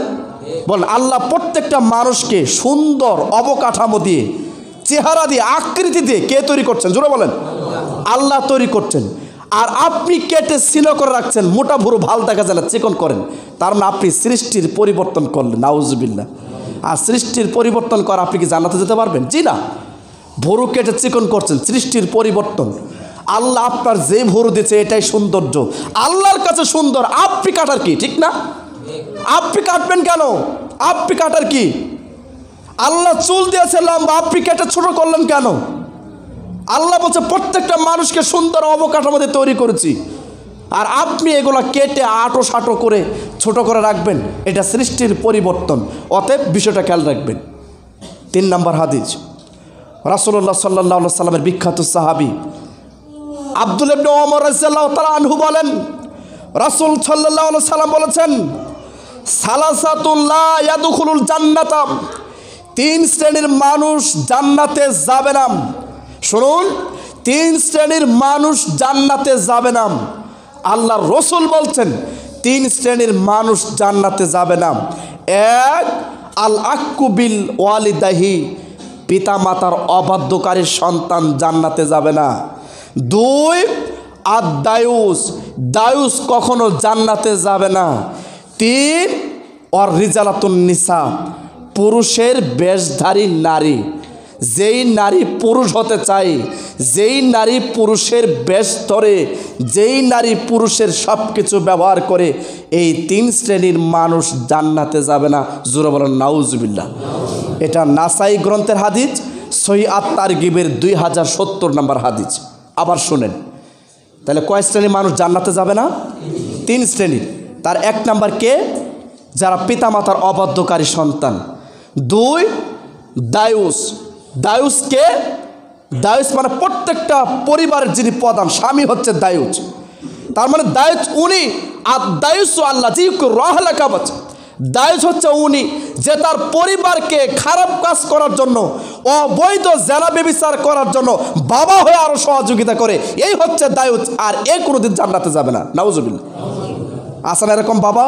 বলেন, আল্লাহ প্রত্যেকটা মানুষকে সুন্দর অবকাঠামো দিয়ে, চেহারা দিয়ে, আকৃতি দিয়ে কে তৈরি করছেন? জোরে বলেন, আল্লাহ তৈরি করছেন। আর আপনি কেটে ছিন্ন করে রাখছেন, মোটা ভুরু ভালো দেখা যায় না, চিকন করেন। তার মানে আপনি সৃষ্টির পরিবর্তন করলেন। নাউজুবিল্লাহ। আর সৃষ্টির পরিবর্তন করা আপনি কি জান্নাতে যেতে পারবেন? জি না। ভুরু কেটে চিকন করছেন, সৃষ্টির পরিবর্তন। আল্লাহ আপনার যে ভুরু দিচ্ছে এটাই সৌন্দর্য, আল্লাহর কাছে সুন্দর। আপনি কাটার কি? ঠিক না? আপনি কাটবেন কেন? আপনি কাটার কি? আল্লাহ চুল দিয়েছে লম্বা, আপনি কেটে ছোট করলেন কেন? আল্লাহ বলছে প্রত্যেকটা মানুষকে সুন্দর অবকাঠামো দিয়ে তৈরি করেছি, আর আপনি এগুলো কেটে আটো সাটো করে ছোট করে রাখবেন, এটা সৃষ্টির পরিবর্তন। অতএব বিষয়টা খেয়াল রাখবেন। 3 নম্বর হাদিস, রাসূলুল্লাহ সাল্লাল্লাহু সাল্লামের বিখ্যাত সাহাবী আব্দুল্লাহ ইবনে ওমর রাদিয়াল্লাহু তাআলা আনহু বলেন, রাসূল সাল্লাল্লাহু সাল্লাম বলেছেন, সালাসাতুন লা ইয়াদখুলুল জান্নাতা, 3 শ্রেণীর মানুষ জান্নাতে যাবে না। শুনুন, 3 শ্রেণীর মানুষ জান্নাতে যাবে না। আল্লাহর রাসূল বলছেন 3 শ্রেণীর মানুষ জান্নাতে যাবে না। 1, আল আকুবিল ওয়ালিদাহি, পিতা মাতার অবাধ্যকারী সন্তান জান্নাতে যাবে না। 2, আর দায়ুস কখনো জান্নাতে যাবে না। 3, অর রিজালাতুন নিসা, পুরুষের বেশধারী নারী। যেই নারী পুরুষ হতে চায়, যেই নারী পুরুষের বেশ ধরে, যেই নারী পুরুষের সব কিছু ব্যবহার করে, এই 3 শ্রেণীর মানুষ জান্নাতে যাবে না। জোরে বলেন নাউজুবিল্লাহ। এটা নাসাই গ্রন্থের হাদিস, সহিহ আত-তারগিবের 2070 নম্বর হাদিস। আবার শুনেন, তাহলে কয় শ্রেণীর মানুষ জান্নাতে যাবে না? 3 শ্রেণীর। তার 1 নাম্বার কে? যারা পিতামাতার অবাধ্যকারী সন্তান। 2, দায়ুস কে? দায়ুস মানে প্রত্যেকটা পরিবারের যিনি প্রধান, স্বামী হচ্ছে দায়ুস। তার মানে দায়ুস উনি, আর দায়ুস আল্লাহ জি রাহলাকা বাচ্চা। দায়ুস হচ্ছে উনি যে তার পরিবারকে খারাপ কাজ করার জন্য, অবৈধ জেনা ব্যভিচার করার জন্য বাবা হয়ে আরো সহযোগিতা করে, এই হচ্ছে দায়ুস। আর এ কোনোদিন জান্নাতে যাবে না। নাউজুবিল্লাহ। আসেন এরকম বাবা,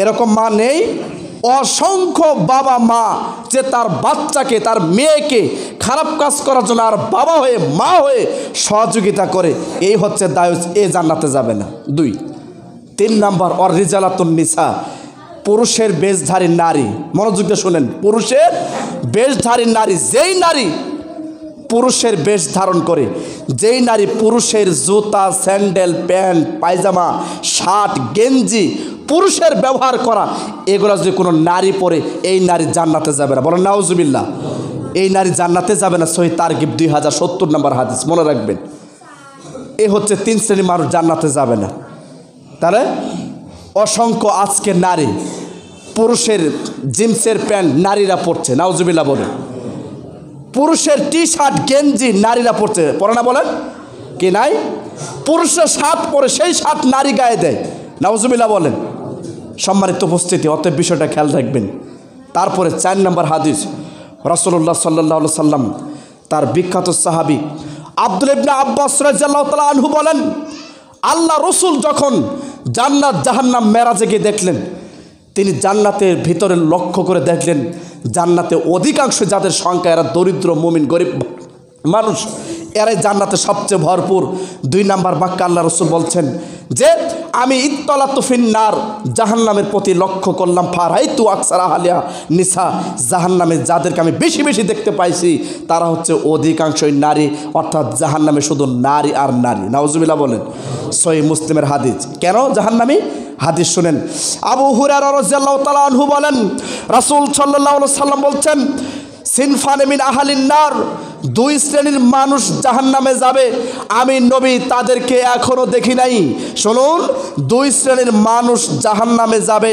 এরকম মা নেই? অসংখ্য বাবা মা যে তার বাচ্চাকে, তার মেয়েকে খারাপ কাজ করার জন্য আর বাবা হয়ে, মা হয়ে সহযোগিতা করে, এই হচ্ছে দায়ুস, এ জান্নাতে যাবে না। 2, 3 নাম্বার অর রিজালাতুন নিসা, পুরুষের বেশধারী নারী। মনোযোগ দিয়ে শুনেন, পুরুষের বেশধারী নারী, যেই নারী পুরুষের বেশ ধারণ করে, যেই নারী পুরুষের জুতা, স্যান্ডেল, প্যান্ট, পায়জামা, শার্ট, গেঞ্জি পুরুষের ব্যবহার করা, এগুলো যদি কোনো নারী পরে, এই নারী জান্নাতে যাবে না। বলেন নাউজুবিল্লাহ। এই নারী জান্নাতে যাবে না। সহিহ তারগিব 2070 নম্বর হাদিস, মনে রাখবেন। এ হচ্ছে 3 শ্রেণীর মানুষ জান্নাতে যাবে না। তাহলে অসংখ্য আজকে নারী পুরুষের জিন্সের প্যান্ট নারীরা পরছে, নাউজুবিল্লাহ বলেন। পুরুষের টি শার্ট, গেঞ্জি নারীরা পরছে, পরে না বলেন কি নাই? পুরুষের শার্ট পরে, সেই শার্ট নারী গায়ে দেয়, নাউজুবিল্লাহ বলেন। সম্মানিত উপস্থিতি, অতএব বিষয়টা খেয়াল রাখবেন। তারপরে 4 নম্বর হাদিস, রাসূলুল্লাহ সাল্লাল্লাহু আলাইহি সাল্লাম তার বিখ্যাত সাহাবী আব্দুল্লাহ ইবনে আব্বাস রাদিয়াল্লাহু তাআলা আনহু বলেন, আল্লাহ রসুল যখন জান্নাত জাহান্নাম মেরাজে গিয়ে দেখলেন, তিনি জান্নাতের ভিতরে লক্ষ্য করে দেখলেন জান্নাতে অধিকাংশ যাদের সংখ্যা, এরা দরিদ্র মুমিন গরিব মানুষ, এরাই জান্নাতে সবচেয়ে ভরপুর। 2 নাম্বার বাক্যে আল্লাহ রসুল বলছেন যে আমি ইত্তলাতু ফিন্নার, জাহান্নামের প্রতি লক্ষ্য করলাম, ফারাইতু আকসারা আহলিহা নিসা, জাহান্নামে যাদেরকে আমি বেশি বেশি দেখতে পাইছি তারা হচ্ছে অধিকাংশই নারী, অর্থাৎ জাহান্নামে শুধু নারী আর নারী। নাউজুবিল্লাহ বলেন। সহিহ মুসলিমের হাদিস। কেন জাহান্নামী? হাদিস শুনেন, আবু হুরায়রা রাদিয়াল্লাহু তাআলা আনহু বলেন, রাসূল সাল্লাল্লাহু আলাইহি সাল্লাম বলছেন, সিনফানে মিন আহলিন নার, 2 শ্রেণীর মানুষ জাহান্নামে যাবে, আমি নবী তাদেরকে এখনো দেখি নাই। শুনুন, 2 শ্রেণীর মানুষ জাহান্নামে যাবে,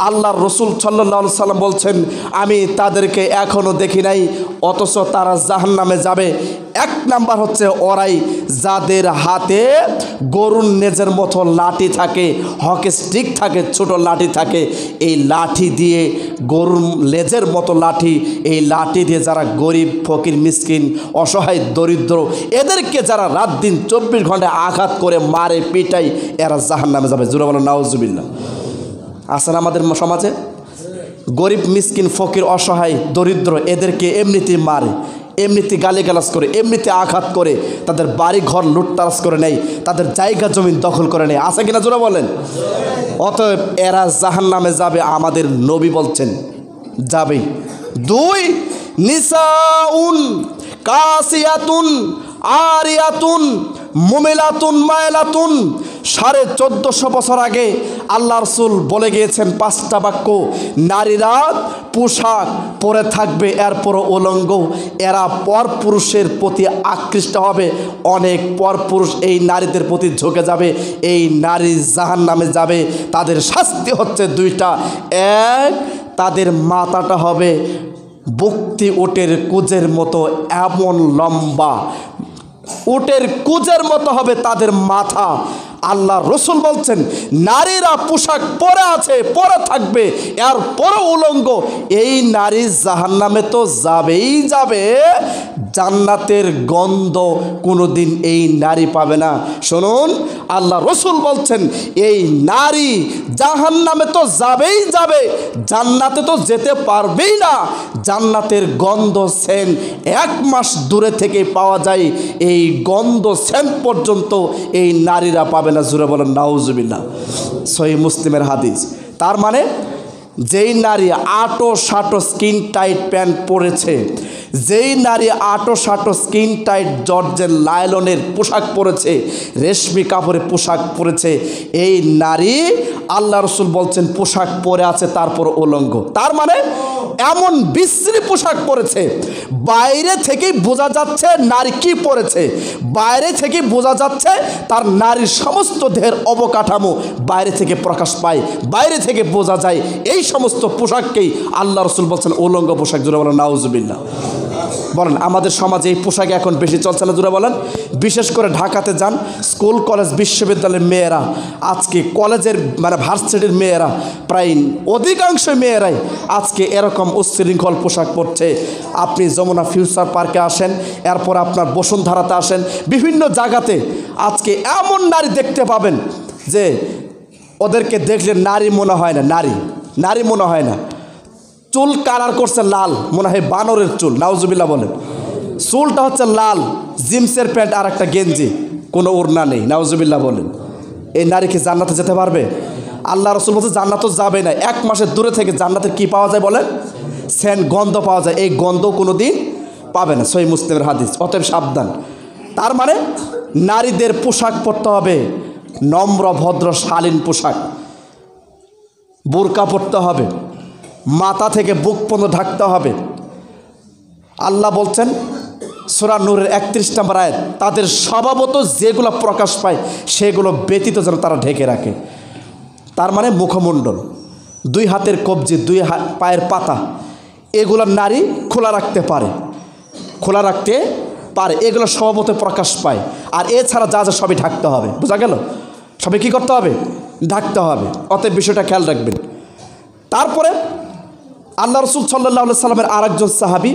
আল্লাহর রাসূল সাল্লাল্লাহু আলাইহি সাল্লাম বলছেন আমি তাদেরকে এখনো দেখি নাই, অথচ তারা জাহান্নামে যাবে। 1 নাম্বার হচ্ছে ওরাই যাদের হাতে গরুর নেজের মতো লাঠি থাকে, হকি স্টিক থাকে, ছোট লাঠি থাকে, এই লাঠি দিয়ে, গরুর লেজের মতো লাঠি, এই লাঠি দিয়ে যারা গরিব, ফকির, মিসকিন, অসহায়, দরিদ্র, এদেরকে যারা রাত দিন 24 ঘন্টা আঘাত করে মারে, পিটাই, এরা জাহান্নামে যাবে। জোরে বলেন নাউজুবিল্লাহ। আছেন আমাদের সমাজে গরিব, মিসকিন, ফকির, অসহায়, দরিদ্র, এদেরকে এমনিতেই মারে, এমনিতে গালিগালাজ করে, এমনিতে আঘাত করে, তাদের বাড়ি ঘর লুটতারাজ করে নেয়, তাদের জায়গা জমিন দখল করে নেয়। আছে কিনা জোরে বলেন? অতএব এরা জাহান্নামে যাবে, আমাদের নবী বলছেন যাবে। 2 নিসাউন কাসিয়াতুন আরিয়াতুন মুমিলাতুন মাইলাতুন। 1450 বছর আগে আল্লাহ রসুল বলে গিয়েছেন 5টা বাক্য, নারীরা পোশাক পরে থাকবে, এরপরও উলঙ্গ, এরা পরপুরুষের প্রতি আকৃষ্ট হবে, অনেক পরপুরুষ এই নারীদের প্রতি ঝুঁকে যাবে, এই নারী জাহান্নামে যাবে। তাদের শাস্তি হচ্ছে 2টা। 1, তাদের মাথাটা হবে বক্তি উটের কুজের মতো, এমন লম্বা, উটের কুজের মতো হবে তাদের মাথা। আল্লাহ রসুল বলছেন নারীরা পোশাক পরে আছে, পরে থাকবে, এর পরে উলঙ্গ, এই নারী জাহান্নামে তো যাবেই যাবে, জান্নাতের গন্ধ কোনোদিন এই নারী পাবে না। শুনুন, আল্লাহ রসুল বলছেন এই নারী জাহান্নামে তো যাবেই যাবে, জান্নাতে তো যেতে পারবেই না। জান্নাতের গন্ধ সেন 1 মাস দূরে থেকে পাওয়া যায়, এই গন্ধ সেন পর্যন্ত এই নারীরা পাবে না। জুড়ে বলেন নাউজুবিল্লাহ। সহিহ মুসলিমের হাদিস। তার মানে যেই নারী আটো সাটো স্কিন টাইট প্যান্ট পরেছে, যেই নারী আটো সাটো স্কিন টাইট জর্জের লাইলনের পোশাক পরেছে, রেশমি কাপড়ের পোশাক পরেছে, এই নারী আল্লাহ রসুল বলছেন পোশাক পরে আছে তারপর উলঙ্গ। তার মানে এমন বিশ্রী পোশাক পরেছে, বাইরে থেকেই বোঝা যাচ্ছে নারী কি পরেছে, বাইরে থেকে বোঝা যাচ্ছে তার নারীর সমস্ত দেহের অবকাঠামো বাইরে থেকে প্রকাশ পায়, বাইরে থেকে বোঝা যায়। এই সমস্ত পোশাককেই আল্লাহ রসুল বলছেন উলঙ্গ পোশাক। জোরে বলেন নাউজুবিল্লাহ। বলেন আমাদের সমাজে এই পোশাকে এখন বেশি চলছে না? জোরে বলেন। বিশেষ করে ঢাকাতে যান, স্কুল কলেজ বিশ্ববিদ্যালয়ের মেয়েরা, আজকে কলেজের মানে ভার্সিটির মেয়েরা, প্রায় অধিকাংশ মেয়েরাই আজকে এরকম উচ্ছৃঙ্খল পোশাক পরছে। আপনি যমুনা ফিউচার পার্কে আসেন, এরপর আপনার বসুন্ধরাতে আসেন, বিভিন্ন জায়গাতে আজকে এমন নারী দেখতে পাবেন যে ওদেরকে দেখলে নারী মনে হয় না, নারী মনে হয় না। চুল কালার করছে লাল, মনে হয় বানরের চুল। নাউজুবিল্লাহ বলেন। চুলটা হচ্ছে লাল, জিন্সের প্যান্ট আর একটা গেঞ্জি, কোনো ওড়না নেই। নাউজুবিল্লাহ বলেন। এই নারী কি জান্নাতে যেতে পারবে? আল্লাহ রসুল বলছে জান্নাতও যাবে না। 1 মাসের দূরে থেকে জান্নাতের কি পাওয়া যায় বলেন? সেন্ট, গন্ধ পাওয়া যায়। এই গন্ধ কোনো দিন পাবে না। সহিহ মুসলিমের হাদিস। অতএব সাবধান। তার মানে নারীদের পোশাক পরতে হবে নম্র ভদ্র শালীন পোশাক, বোরকা পরতে হবে, মাথা থেকে বুক পর্যন্ত ঢাকতে হবে। আল্লাহ বলছেন সূরা নূরের 31 নম্বর আয়াত, তাদের স্বভাবত যেগুলো প্রকাশ পায় সেগুলো ব্যতীত যেন তারা ঢেকে রাখে। তার মানে মুখমণ্ডল, 2 হাতের কবজি, 2 পায়ের পাতা, এগুলো নারী খোলা রাখতে পারে, এগুলো স্বভাবত প্রকাশ পায়। আর এছাড়া যা যা সবই ঢাকতে হবে। বোঝা গেল? সবই কী করতে হবে? ঢাকতে হবে। অতএব বিষয়টা খেয়াল রাখবেন। তারপরে আল্লাহ রসুল সাল্লাল্লাহু আলাইহি সাল্লামের আরেকজন সাহাবী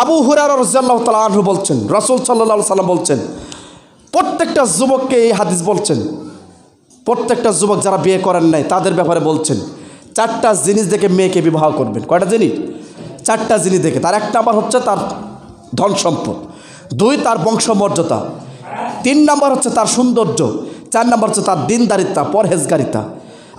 আবু হুরায়রা রাদিয়াল্লাহু তাআলা আনহু বলছেন, রাসূল সাল্লাল্লাহু আলাইহি সাল্লাম বলছেন, প্রত্যেকটা যুবককে এই হাদিস বলছেন, প্রত্যেকটা যুবক যারা বিয়ে করেন নাই তাদের ব্যাপারে বলছেন 4টা জিনিস দেখে মেয়েকে বিবাহ করবেন। কয়টা জিনিস? 4টা জিনিস দেখে। তার 1 নাম্বার হচ্ছে তার ধন সম্পদ, 2 তার বংশমর্যাদা, 3 নাম্বার হচ্ছে তার সৌন্দর্য, 4 নাম্বার হচ্ছে তার দিনদারিতা, পরহেজগারিতা।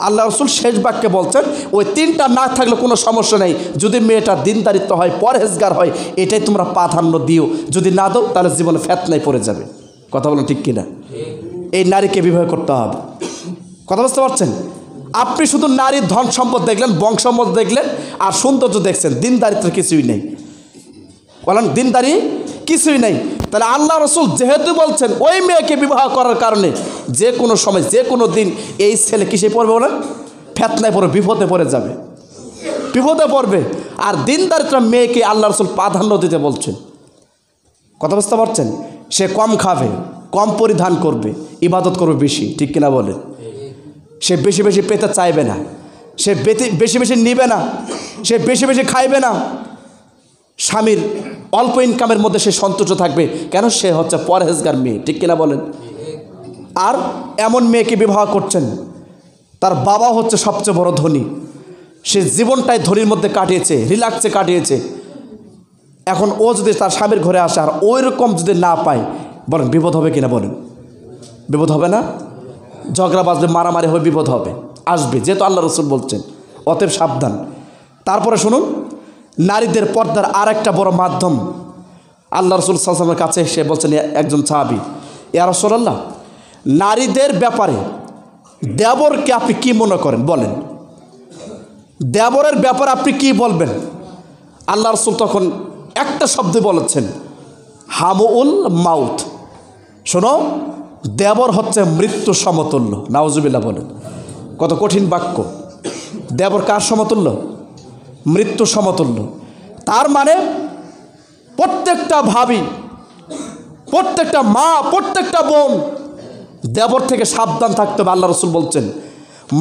আল্লাহ রসুল শেষ বাক্যে বলছেন ওই 3টা না থাকলে কোনো সমস্যা নেই, যদি মেয়েটা দিনদারিত্ব হয়, পরহেজগার হয়, এটাই তোমরা প্রাধান্য দিও। যদি না দাও তাহলে জীবনে ফেতনায় পড়ে যাবে। কথা বলেন ঠিক কিনা? এই নারীকে বিবাহ করতে হবে। কথা বুঝতে পারছেন? আপনি শুধু নারীর ধন সম্পদ দেখলেন, বংশমত দেখলেন, আর সৌন্দর্য দেখছেন, দিনদারিত্ব কিছুই নেই। বলেন দিনদারি কিছুই নেই। তাহলে আল্লাহ রসুল যেহেতু বলছেন ওই মেয়েকে বিবাহ করার কারণে যে কোনো সময়, যে কোনো দিন এই ছেলে কিসে পড়বে বলেন? ফেতনায় পড়বে, বিপদে পড়ে যাবে, বিপদে পড়বে। আর দিনদারিত্ব মেয়েকে আল্লাহ রসুল প্রাধান্য দিতে বলছেন। কথা বুঝতে পারছেন? সে কম খাবে, কম পরিধান করবে, ইবাদত করবে বেশি। ঠিক কিনা বলে? সে বেশি বেশি পেতে চাইবে না, সে বেশি বেশি নিবে না, সে বেশি বেশি খাইবে না। স্বামীর অল্প ইনকামের মধ্যে সে সন্তুষ্ট থাকবে। কেন? সে হচ্ছে পরহেজগার মেয়ে। ঠিক কিনা বলেন? আর এমন মেয়েকে বিবাহ করছেন, তার বাবা হচ্ছে সবচেয়ে বড় ধনী, সে জীবনটাই ধনীর মধ্যে কাটিয়েছে, রিল্যাক্সে কাটিয়েছে। এখন ও যদি তার স্বামীর ঘরে আসে আর ওই রকম যদি না পায়, বলেন বিপদ হবে কিনা? বলেন বিপদ হবে না? ঝগড়া বাজবে, মারামারি হয়ে বিপদ হবে, আসবে, যেহেতু আল্লাহ রসুল বলছেন। অতএব সাবধান। তারপরে শুনুন, নারীদের পর্দার আর একটা বড় মাধ্যম। আল্লাহ রসুল সাল্লাল্লাহু আলাইহি ওয়াসাল্লামের কাছে এসে বলছেন একজন সাহাবী, ইয়া রাসূলুল্লাহ, নারীদের ব্যাপারে দেবরকে আপনি কি মনে করেন? বলেন দেবরের ব্যাপারে আপনি কি বলবেন? আল্লাহ রসুল তখন একটা শব্দ বলেছেন, হামুল মাউত। শোনো, দেবর হচ্ছে মৃত্যু সমতুল্য। নাউজুবিল্লাহ বলেন। কত কঠিন বাক্য। দেবর কার সমতুল্য? মৃত্যু সমতুল্য। তার মানে প্রত্যেকটা ভাবি, প্রত্যেকটা মা, প্রত্যেকটা বোন দেবর থেকে সাবধান থাকতে হবে। আল্লাহ রসুল বলছেন,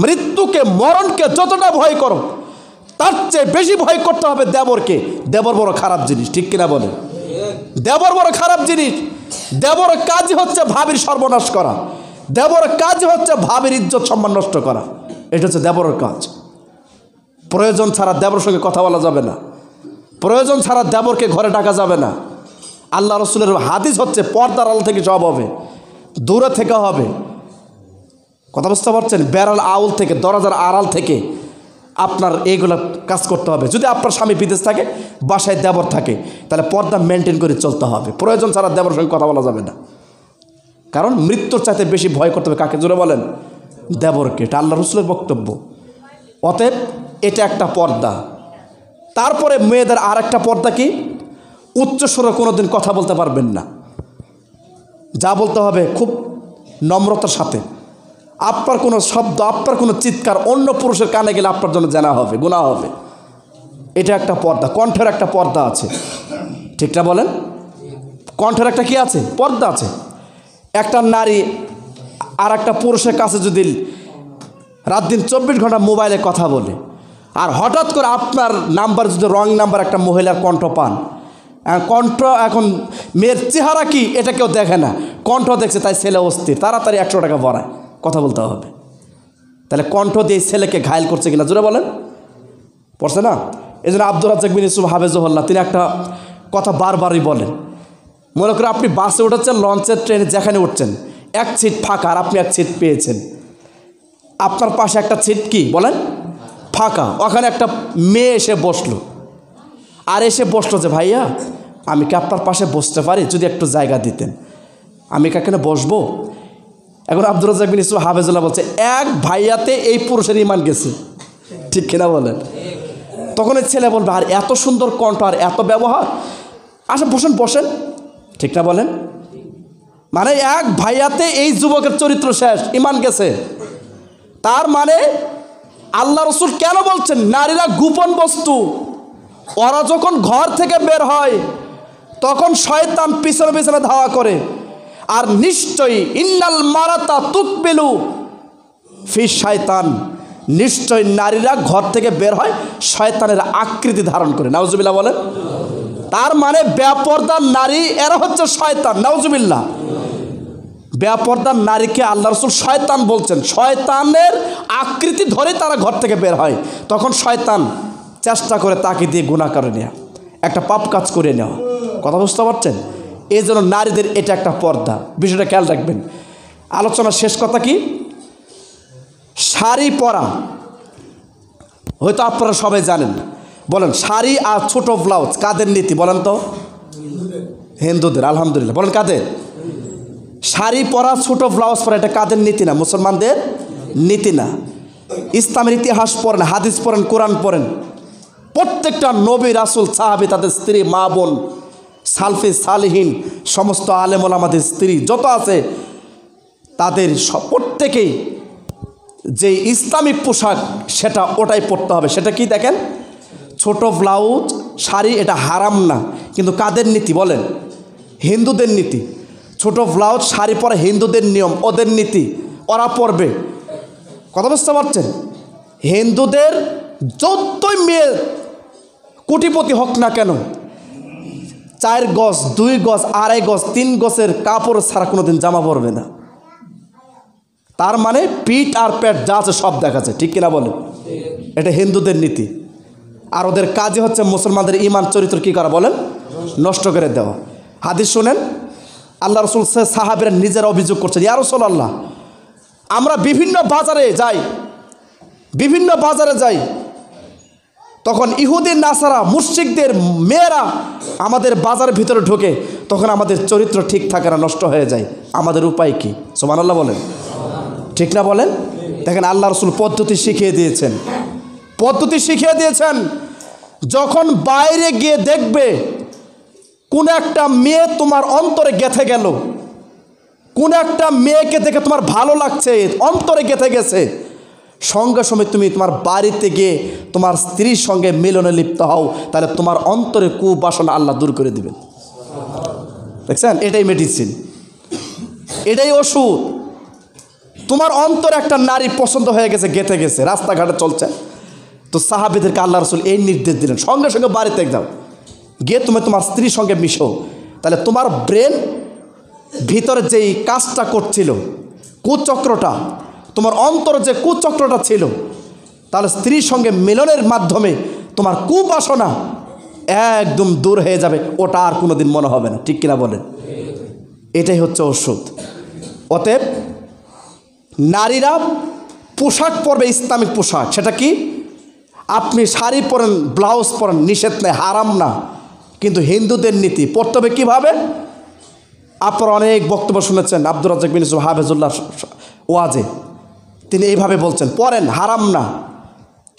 মৃত্যুকে, মরণকে যতটা ভয় করো তার চেয়ে বেশি ভয় করতে হবে দেবরকে। দেবর বড় খারাপ জিনিস, ঠিক কিনা বলেন? দেবর বড় খারাপ জিনিস। দেবর কাজই হচ্ছে ভাবির সর্বনাশ করা, দেবর কাজ হচ্ছে ভাবির ইজ্জত সম্মান নষ্ট করা। এটা হচ্ছে দেবরের কাজ। প্রয়োজন ছাড়া দেবর সঙ্গে কথা বলা যাবে না, প্রয়োজন ছাড়া দেবরকে ঘরে ডাকা যাবে না। আল্লাহ রসুলের হাদিস হচ্ছে পর্দার আড়াল থেকে সব হবে, দূরে থেকে হবে। কথা বুঝতে পারছেন? বেড়াল আউল থেকে, দরজার আড়াল থেকে আপনার এইগুলো কাজ করতে হবে। যদি আপনার স্বামী বিদেশ থাকে, বাসায় দেবর থাকে, তাহলে পর্দা মেনটেন করে চলতে হবে। প্রয়োজন ছাড়া দেবর সঙ্গে কথা বলা যাবে না, কারণ মৃত্যুর চাইতে বেশি ভয় করতে হবে কাকে? জোরে বলেন, দেবরকে। এটা আল্লাহ রসুলের বক্তব্য। অতএব এটা একটা পর্দা। তারপরে মেয়েদের আর একটা পর্দা কি? উচ্চস্বরে কোনোদিন কথা বলতে পারবেন না। যা বলতে হবে খুব নম্রতার সাথে। আপনার কোনো শব্দ, আপনার কোনো চিৎকার অন্য পুরুষের কানে গেলে আপনার জন্য জানা হবে, গুনাহ হবে। এটা একটা পর্দা। কণ্ঠের একটা পর্দা আছে, ঠিক না বলেন? কণ্ঠের একটা কি আছে? পর্দা আছে। একটা নারী আর একটা পুরুষের কাছে যদি রাত দিন 24 ঘন্টা মোবাইলে কথা বলে, আর হঠাৎ করে আপনার নাম্বার যদি রং নাম্বার একটা মহিলার কণ্ঠ পান, কণ্ঠ, এখন মেয়ের চেহারা কি এটা কেউ দেখে না, কণ্ঠ দেখছে তাই ছেলে অস্থির, তাড়াতাড়ি 100 টাকা ভরায়, কথা বলতে হবে। তাহলে কণ্ঠ দিয়ে ছেলেকে ঘায়েল করছে কিনা জোরে বলেন? পড়ছে না? এই জন্য আব্দুর রাজ্জাক বিন ইউসুফ হাফেজুল্লাহ তিনি একটা কথা বারবারই বলেন। মনে করে আপনি বাসে উঠেছেন, লঞ্চে, ট্রেনে, যেখানে উঠছেন, এক সিট ফাঁকা আর আপনি এক সিট পেয়েছেন। আপনার পাশে একটা সিট কি বলেন ফাঁকা, ওখানে একটা মেয়ে এসে বসলো, আর এসে বসলো যে ভাইয়া আমি কি আপনার পাশে বসতে পারি, যদি একটু জায়গা দিতেন, আমি কি এখানে বসবো? এখন আব্দুর রাজ্জাক বিন ইউসুফ হাফেজুল্লাহ বলছে, এক ভাইয়াতে এই পুরুষের ঈমান গেছে, ঠিক কিনা বলেন? তখন এই ছেলে বলবে, আর এত সুন্দর কণ্ঠ আর এত ব্যবহার, আচ্ছা বসেন বসেন, ঠিক না বলেন? মানে এক ভাইয়াতে এই যুবকের চরিত্র শেষ, ঈমান গেছে। তার মানে আল্লাহ রসুল কেন বলছেন নারীরা গোপন বস্তু, ওরা যখন ঘর থেকে বের হয় তখন শয়তান পিছনে পিছনে ধাওয়া করে। আর নিশ্চয়ই ইন্নাল মারাতা তুকবিলু ফি শয়তান, নিশ্চয় নারীরা ঘর থেকে বের হয় শয়তানের আকৃতি ধারণ করে। নাউজুবিল্লাহ বলেন। তার মানে বেপরদার নারী এরা হচ্ছে শয়তান। নাউজুবিল্লাহ। বেপরদার নারীকে আল্লাহ রসুল শয়তান বলছেন। শয়তানের আকৃতি ধরে তারা ঘর থেকে বের হয়, তখন শয়তান চেষ্টা করে তাকে দিয়ে গুনাহ করে নেওয়া, একটা পাপ কাজ করে নেওয়া। কথা বুঝতে পারছেন? এই জন্য নারীদের এটা একটা পর্দা, বিষয়টা খেয়াল রাখবেন। আলোচনা শেষ কথা কি? শাড়ি পরা হয়তো আপনারা সবাই জানেন। বলেন শাড়ি আর ছোট ব্লাউজ কাদের নীতি বলেন তো? হিন্দুদের। আলহামদুলিল্লাহ। বলেন কাদের? শাড়ি পরা, ছোট ব্লাউজ পরা, এটা কাদের নীতি না? মুসলমানদের নীতি না। ইসলামের ইতিহাস পড়েন, হাদিস পড়েন, কোরআন পড়েন, প্রত্যেকটা নবী, রাসূল, সাহাবী, তাদের স্ত্রী, মা বোন, সালফি সালিহীন, সমস্ত আলেম ওলামাদের স্ত্রী যত আছে, তাদের প্রত্যেকেই যে ইসলামিক পোশাক সেটা ওটাই পরতে হবে। সেটা কি দেখেন? ছোট ব্লাউজ, শাড়ি, এটা হারাম না, কিন্তু কাদের নীতি বলেন? হিন্দুদের নীতি। ছোট ব্লাউজ, শাড়ি পরা হিন্দুদের নিয়ম, ওদের নীতি, ওরা পরবে। কথা বুঝতে পারছেন? হিন্দুদের যতই মেয়ে কোটিপতি হোক না কেন, 4 গজ, 2 গজ, 2.5 গজ, 3 গজের কাপড় ছাড়া কোনোদিন জামা পরবে না। তার মানে পিঠ আর পেট যা আছে সব দেখাচ্ছে, ঠিক কিনা বলেন? এটা হিন্দুদের নীতি। আর ওদের কাজই হচ্ছে মুসলমানদের ঈমান চরিত্র কী করা বলেন? নষ্ট করে দেওয়া। হাদিস শুনেন, আল্লাহ রসুল সাহাবীরা নিজেরা অভিযোগ করছেন, ইয়া রাসূলুল্লাহ, আমরা বিভিন্ন বাজারে যাই, তখন ইহুদি নাসারা মুশরিকদের মেয়েরা আমাদের বাজারের ভিতরে ঢোকে, তখন আমাদের চরিত্র ঠিক থাকে না, নষ্ট হয়ে যায়। আমাদের উপায় কি? সুবহানাল্লাহ বলেন, ঠিক না বলেন? দেখেন আল্লাহ রসুল পদ্ধতি শিখিয়ে দিয়েছেন। যখন বাইরে গিয়ে দেখবে কোন একটা মেয়ে তোমার অন্তরে গেঁথে গেল, কোন একটা মেয়েকে দেখে তোমার ভালো লাগছে, অন্তরে গেঁথে গেছে, সঙ্গে সঙ্গে তুমি তোমার বাড়িতে গিয়ে তোমার স্ত্রীর সঙ্গে মিলনে লিপ্ত হও, তাহলে তোমার অন্তরে কুবাসনা আল্লাহ দূর করে দিবেন। দেখছেন? এটাই মেডিসিন, এটাই ওষুধ। তোমার অন্তরে একটা নারী পছন্দ হয়ে গেছে, গেঁথে গেছে, রাস্তাঘাটে চলছে, তো সাহাবীদেরকে আল্লাহ রাসূল এই নির্দেশ দিলেন, সঙ্গে সঙ্গে বাড়িতে যাও, গিয়ে তুমি তোমার স্ত্রীর সঙ্গে মিশো। তাহলে তোমার ব্রেন ভিতরে যেই কাজটা করছিল, কুচক্রটা, তোমার অন্তরে যে কুচক্রটা ছিল, তাহলে স্ত্রীর সঙ্গে মিলনের মাধ্যমে তোমার কুবাসনা একদম দূর হয়ে যাবে, ওটা আর কোনো দিন মনে হবে না। ঠিক কিনা বলেন? এটাই হচ্ছে ওষুধ। অতএব নারীরা পোশাক পরবে, ইসলামিক পোশাক। সেটা কি? আপনি শাড়ি পরেন, ব্লাউজ পরেন, নিষেধ নেই, হারাম না, কিন্তু হিন্দুদের নীতি পড়তে হবে কীভাবে? আপনারা অনেক বক্তব্য শুনেছেন আব্দুর রাজ্জাক বিন ইউসুফ হাফেজুল্লাহ ওয়াজে, তিনি এইভাবে বলছেন, পরেন, হারাম না।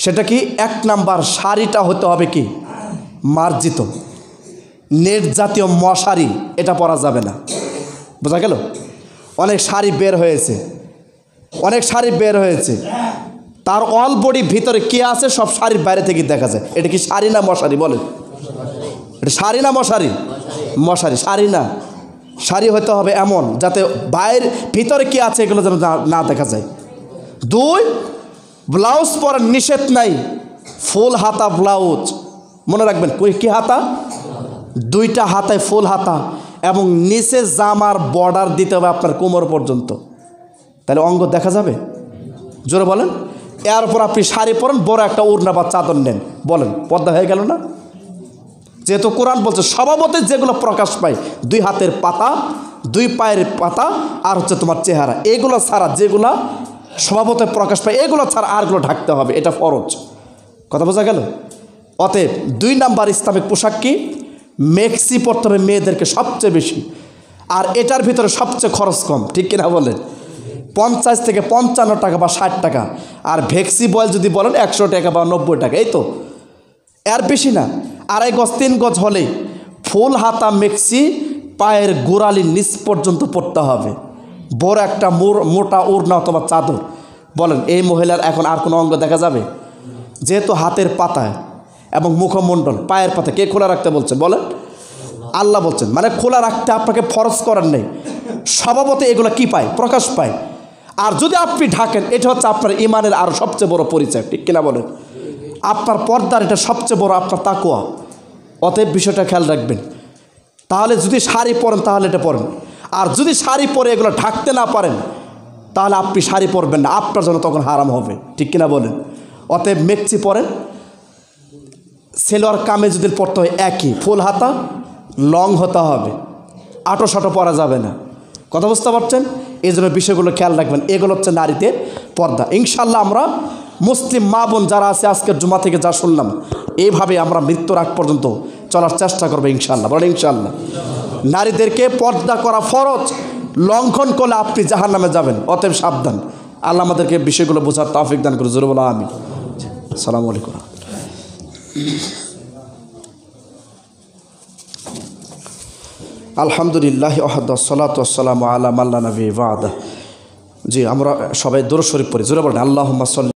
সেটা কি? 1 নাম্বার, শাড়িটা হতে হবে কি? মার্জিত, নেট জাতীয় মশারি, এটা পরা যাবে না। বোঝা গেল? অনেক শাড়ি বের হয়েছে, অনেক শাড়ি বের হয়েছে, তার অল বডি ভিতরে কে আছে সব শাড়ির বাইরে থেকে দেখা যায়। এটা কি শাড়ি না মশারি? বলেন, এটা শাড়ি না মশারি? মশারি, শাড়ি না। শাড়ি হতে হবে এমন যাতে বাইরের ভিতরে কি আছে এগুলো যেন না দেখা যায়। 2, ব্লাউজ পরার নিষেধ নাই, ফুল হাতা ব্লাউজ। মনে রাখবেন, কি হাতা? 2টা হাতায় ফুল হাতা, এবং নিচে জামার বর্ডার দিতে হবে আপনার কোমর পর্যন্ত, তাহলে অঙ্গ দেখা যাবে। জোরে বলেন। এরপর আপনি শাড়ি পরেন, বড় একটা ওড়না বা চাদর নেন, বলেন, পর্দা হয়ে গেল না? যেহেতু কোরআন বলছে স্বভাবতই যেগুলো প্রকাশ পায়, 2 হাতের পাতা, 2 পায়ের পাতা, আর হচ্ছে তোমার চেহারা, এগুলো ছাড়া যেগুলো স্বভাবতই প্রকাশ পায়, এগুলো ছাড়া আরগুলো ঢাকতে হবে, এটা ফরজ। কথা বোঝা গেল? অতএব 2 নাম্বার ইসলামিক পোশাক কি? মেক্সি পরতে হবে মেয়েদেরকে সবচেয়ে বেশি, আর এটার ভিতরে সবচেয়ে খরচ কম। ঠিক কিনা বলেন? 50 থেকে 55 টাকা বা 60 টাকা। আর ভেক্সি বয়েল যদি বলেন 100 টাকা বা 90 টাকা, এই তো, এর বেশি না। 2.5 গজ 3 গজ হলেই ফুল হাতা মেক্সি, পায়ের গোড়ালির নিচ পর্যন্ত পড়তে হবে, বড় একটা মোটা ওড়না অথবা চাদর। বলেন, এই মহিলার এখন আর কোনো অঙ্গ দেখা যাবে? যেহেতু হাতের পাতায় এবং মুখমণ্ডল, পায়ের পাতা কে খোলা রাখতে বলছেন? বলেন, আল্লাহ বলছেন। মানে খোলা রাখতে আপনাকে ফরজ করার নেই, স্বভাবত এগুলো কি পায়? প্রকাশ পায়। আর যদি আপনি ঢাকেন, এটা হচ্ছে আপনার ইমানের আরও সবচেয়ে বড় পরিচয়। ঠিক কিনা বলেন? আপনার পর্দার এটা সবচেয়ে বড় আপনার তাকওয়া। অতএব বিষয়টা খেয়াল রাখবেন। তাহলে যদি শাড়ি পরেন তাহলে এটা পরেন, আর যদি শাড়ি পরে এগুলো ঢাকতে না পারেন তাহলে আপনি শাড়ি পরবেন না, আপনার জন্য তখন হারাম হবে। ঠিক কিনা বলেন? অতএব মেক্সি পরেন, সেলোয়ার কামিজ যদি পরতে হয় একই, ফুল হাতা, লং হতে হবে, আটো সাটো পরা যাবে না। কথা বুঝতে পারছেন? এই জন্য বিষয়গুলো খেয়াল রাখবেন। এগুলো হচ্ছে নারীদের পর্দা। ইনশাল্লাহ আমরা মুসলিম মা বোন যারা আছে, আজকের জুমা থেকে যা শুনলাম, এইভাবে আমরা মৃত্যুর আগ পর্যন্ত চলার চেষ্টা করবো ইনশাল্লাহ। বলেন ইনশাল্লাহ। নারীদেরকে পর্দা করা ফরজ, লঙ্ঘন করলে আপনি জাহান্নামে যাবেন। অতএব সাবধান। আল্লাহ আমাদেরকে বিষয়গুলো বোঝার তৌফিক দান করে। জোরে বলা আমিন। আসসালামু আলাইকুম। আলহামদুলিল্লাহ ওয়াহদা সালাতু ওয়াসসালামু আলা মান লা নবী বা'দা। জি, আমরা সবাই দুরূদ শরীফ পড়ি। জোরে বলেন, আল্লাহুম্মা সাল্লি